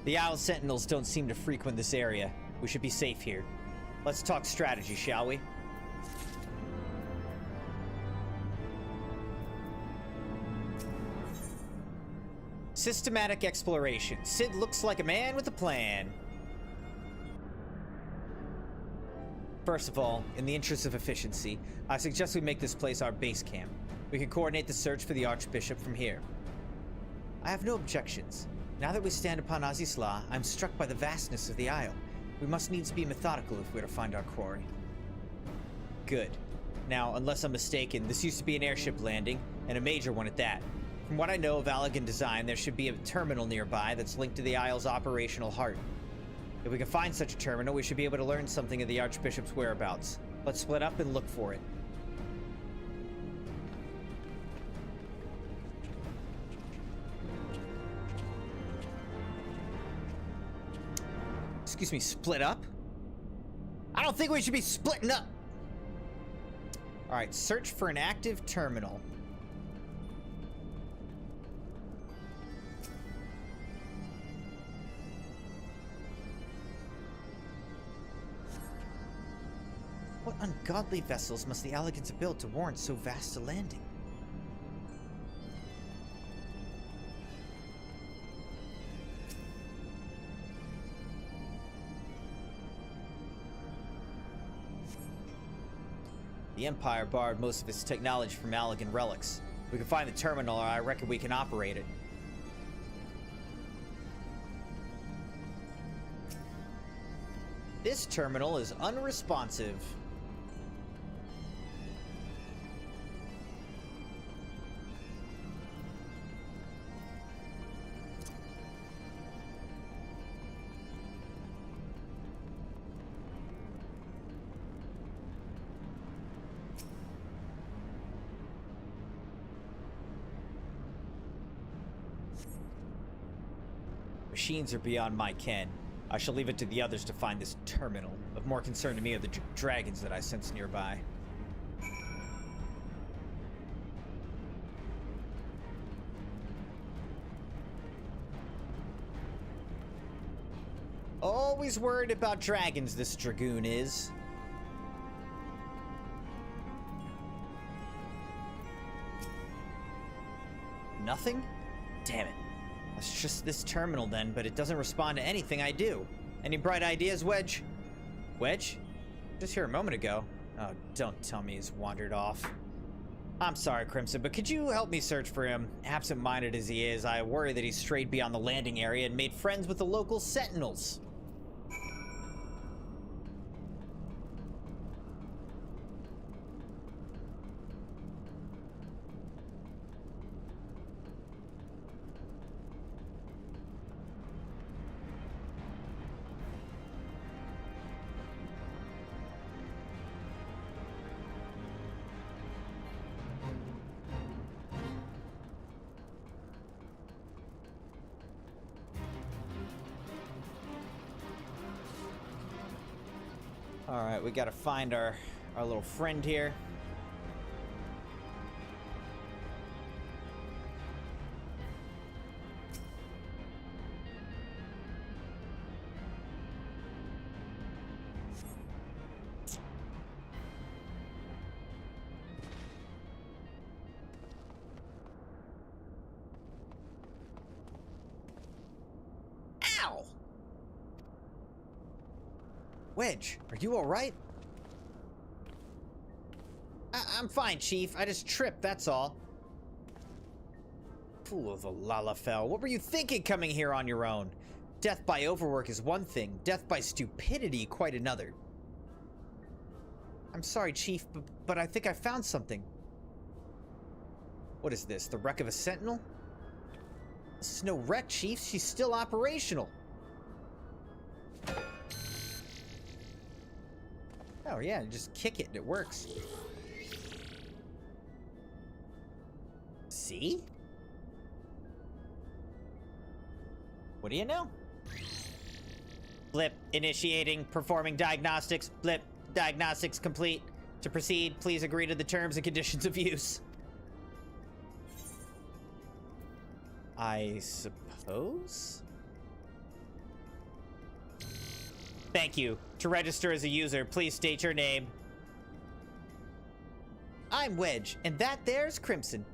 The Owl Sentinels don't seem to frequent this area. We should be safe here. Let's talk strategy, shall we? Systematic exploration. Sid looks like a man with a plan. First of all, in the interest of efficiency, I suggest we make this place our base camp. We can coordinate the search for the Archbishop from here. I have no objections. Now that we stand upon Azisla, I'm struck by the vastness of the Isle. We must needs be methodical if we're to find our quarry. Good. Now, unless I'm mistaken, this used to be an airship landing, and a major one at that. From what I know of Allegan design, there should be a terminal nearby that's linked to the Isle's operational heart. If we can find such a terminal, we should be able to learn something of the Archbishop's whereabouts. Let's split up and look for it. Excuse me, split up? I don't think we should be splitting up! Alright, search for an active terminal. What ungodly vessels must the Allegans have built to warrant so vast a landing? The Empire borrowed most of its technology from Allegan relics. If we can find the terminal, I reckon we can operate it. This terminal is unresponsive. Machines are beyond my ken. I shall leave it to the others to find this terminal. Of more concern to me are the dragons that I sense nearby. Always worried about dragons, this dragoon is. Nothing? Damn it. It's just this terminal then, but it doesn't respond to anything I do. Any bright ideas, Wedge? Wedge? Just here a moment ago. Oh, don't tell me he's wandered off. I'm sorry, Crimson, but could you help me search for him? Absent-minded as he is, I worry that he's strayed beyond the landing area and made friends with the local sentinels. All right, we gotta find our little friend here. Ow! Wedge, are you all right? I'm fine, Chief. I just tripped, that's all. Fool of a Lalafell. What were you thinking coming here on your own? Death by overwork is one thing. Death by stupidity, quite another. I'm sorry, Chief, but I think I found something. What is this? The wreck of a sentinel? This is no wreck, Chief. She's still operational. Oh, yeah, just kick it and it works. See? What do you know? Blip, initiating, performing diagnostics. Blip, diagnostics complete. To proceed, please agree to the terms and conditions of use. I suppose? Thank you. To register as a user, please state your name. I'm Wedge, and that there's Crimson.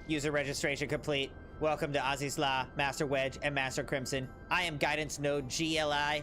User registration complete. Welcome to Azizla, Master Wedge, and Master Crimson. I am Guidance Node GLI.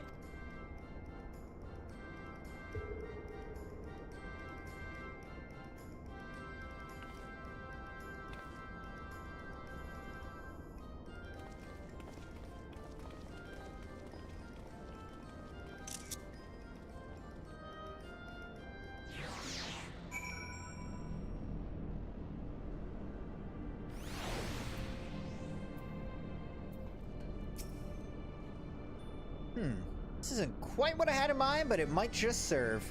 This isn't quite what I had in mind, but it might just serve.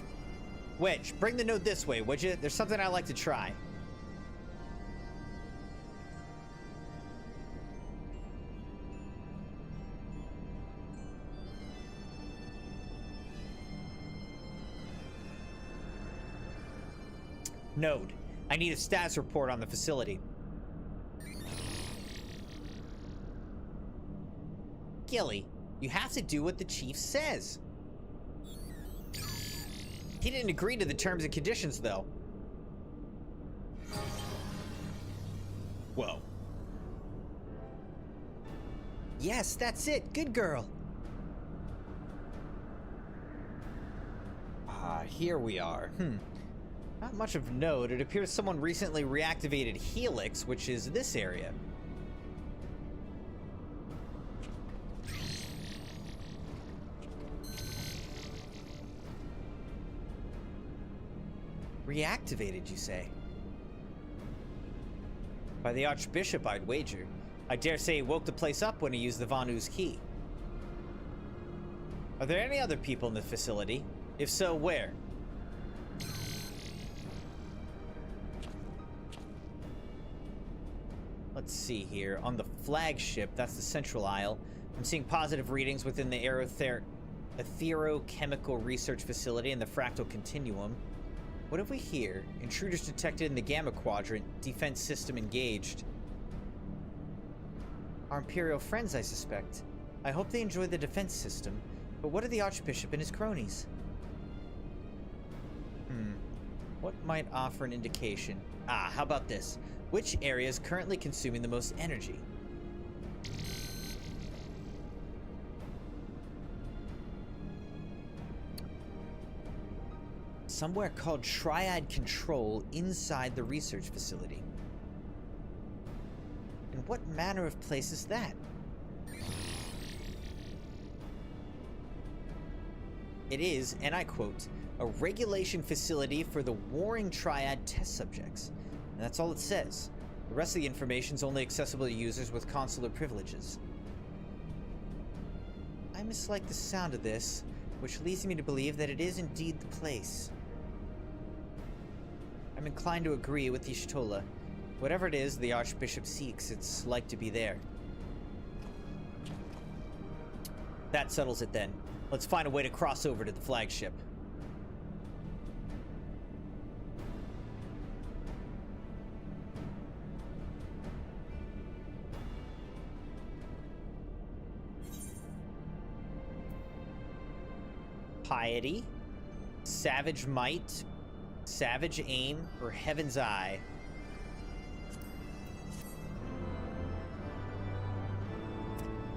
Wedge, bring the node this way, would you? There's something I'd like to try. Node, I need a status report on the facility. Gilly, you have to do what the chief says. He didn't agree to the terms and conditions, though. Whoa. Yes, that's it. Good girl. Here we are. Not much of note. It appears someone recently reactivated Helix, which is this area. Reactivated, you say? By the Archbishop, I'd wager. I dare say he woke the place up when he used the Vanu's key. Are there any other people in the facility? If so, where? Let's see here. On the flagship, that's the central aisle. I'm seeing positive readings within the Aerochemical Research Facility and the Fractal Continuum. What have we here? Intruders detected in the Gamma Quadrant. Defense system engaged. Our Imperial friends, I suspect. I hope they enjoy the defense system. But what are the Archbishop and his cronies? What might offer an indication? How about this? Which area is currently consuming the most energy? Somewhere called Triad Control inside the research facility. And what manner of place is that? It is, and I quote, a regulation facility for the warring Triad test subjects. And that's all it says. The rest of the information is only accessible to users with consular privileges. I mislike the sound of this, which leads me to believe that it is indeed the place. I'm inclined to agree with the Y'shtola. Whatever it is the Archbishop seeks, it's like to be there. That settles it then. Let's find a way to cross over to the flagship. Piety, Savage Might, Savage Aim, or Heaven's Eye.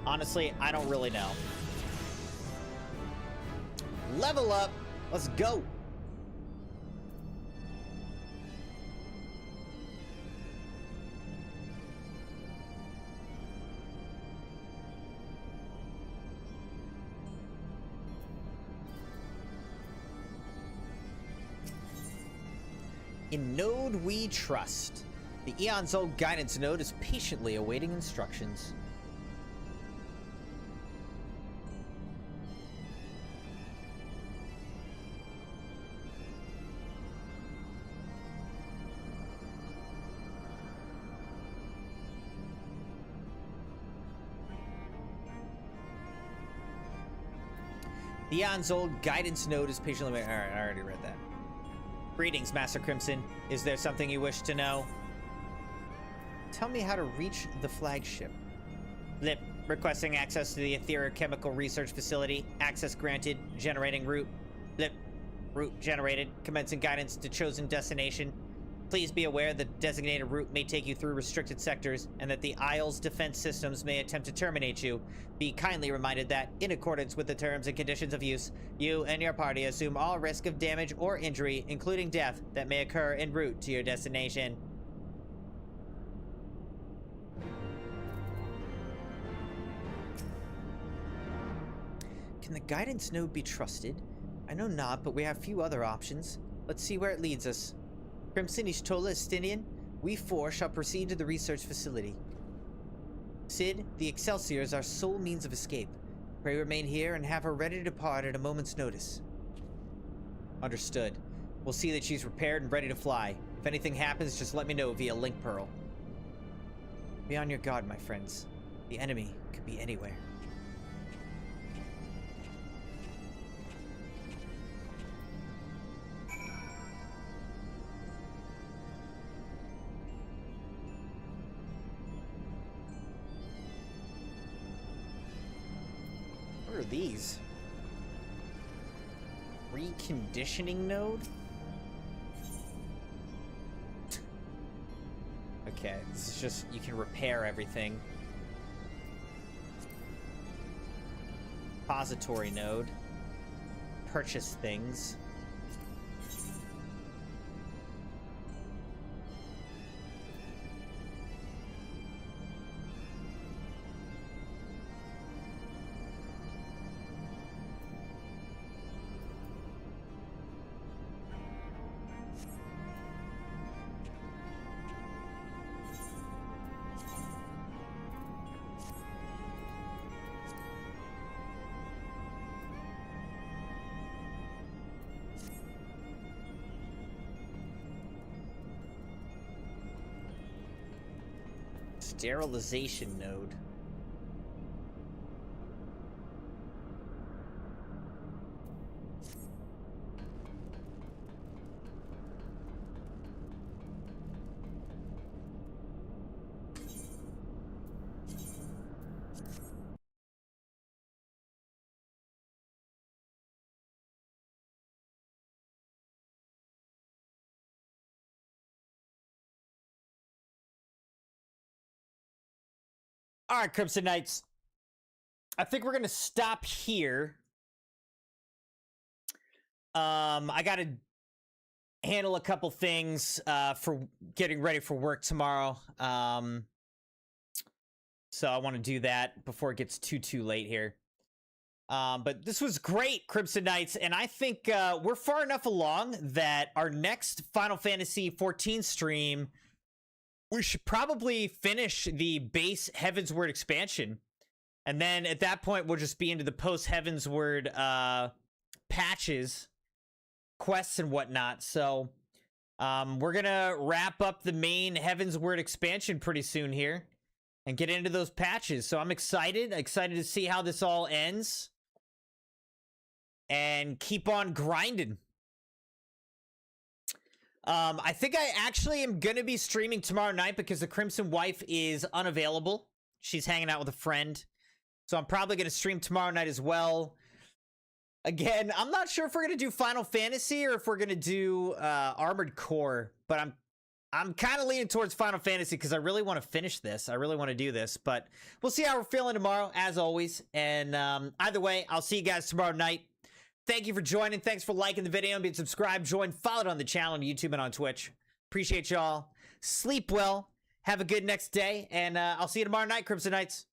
Honestly, I don't really know. Level up. Let's go. In Node we trust. The Eon's old guidance node is patiently awaiting instructions. The Eon's old guidance node is patiently waiting. Alright, I already read that. Greetings, Master Crimson. Is there something you wish to know? Tell me how to reach the flagship. Lip, requesting access to the Etheric Chemical Research Facility. Access granted. Generating route. Lip, route generated. Commencing guidance to chosen destination. Please be aware the designated route may take you through restricted sectors and that the Isle's defense systems may attempt to terminate you. Be kindly reminded that, in accordance with the terms and conditions of use, you and your party assume all risk of damage or injury, including death, that may occur en route to your destination. Can the guidance node be trusted? I know not, but we have few other options. Let's see where it leads us. Crimson, Ishtola, Estinian, we four shall proceed to the research facility. Sid, the Excelsior is our sole means of escape. Pray remain here and have her ready to depart at a moment's notice. Understood. We'll see that she's repaired and ready to fly. If anything happens, just let me know via Link Pearl. Be on your guard, my friends. The enemy could be anywhere. What are these? Reconditioning node? Okay, this is just, you can repair everything. Repository node. Purchase things. Sterilization node. All right, Crimson Knights. I think we're going to stop here. I got to handle a couple things for getting ready for work tomorrow. So I want to do that before it gets too late here. But this was great, Crimson Knights, and I think we're far enough along that our next Final Fantasy XIV stream, we should probably finish the base Heavensward expansion. And then at that point, we'll just be into the post-Heavensward patches, quests, and whatnot. So we're going to wrap up the main Heavensward expansion pretty soon here. and get into those patches. So I'm excited to see how this all ends and keep on grinding. I think I actually am going to be streaming tomorrow night because the Crimson wife is unavailable. She's hanging out with a friend. So I'm probably going to stream tomorrow night as well. Again, I'm not sure if we're going to do Final Fantasy or if we're going to do Armored Core, but I'm kind of leaning towards Final Fantasy because I really want to finish this. I really want to do this, but we'll see how we're feeling tomorrow, as always. And either way, I'll see you guys tomorrow night. Thank you for joining. Thanks for liking the video and being subscribed, joined, followed on the channel on YouTube and on Twitch. Appreciate y'all. Sleep well. Have a good next day, and I'll see you tomorrow night, Crimson Knights.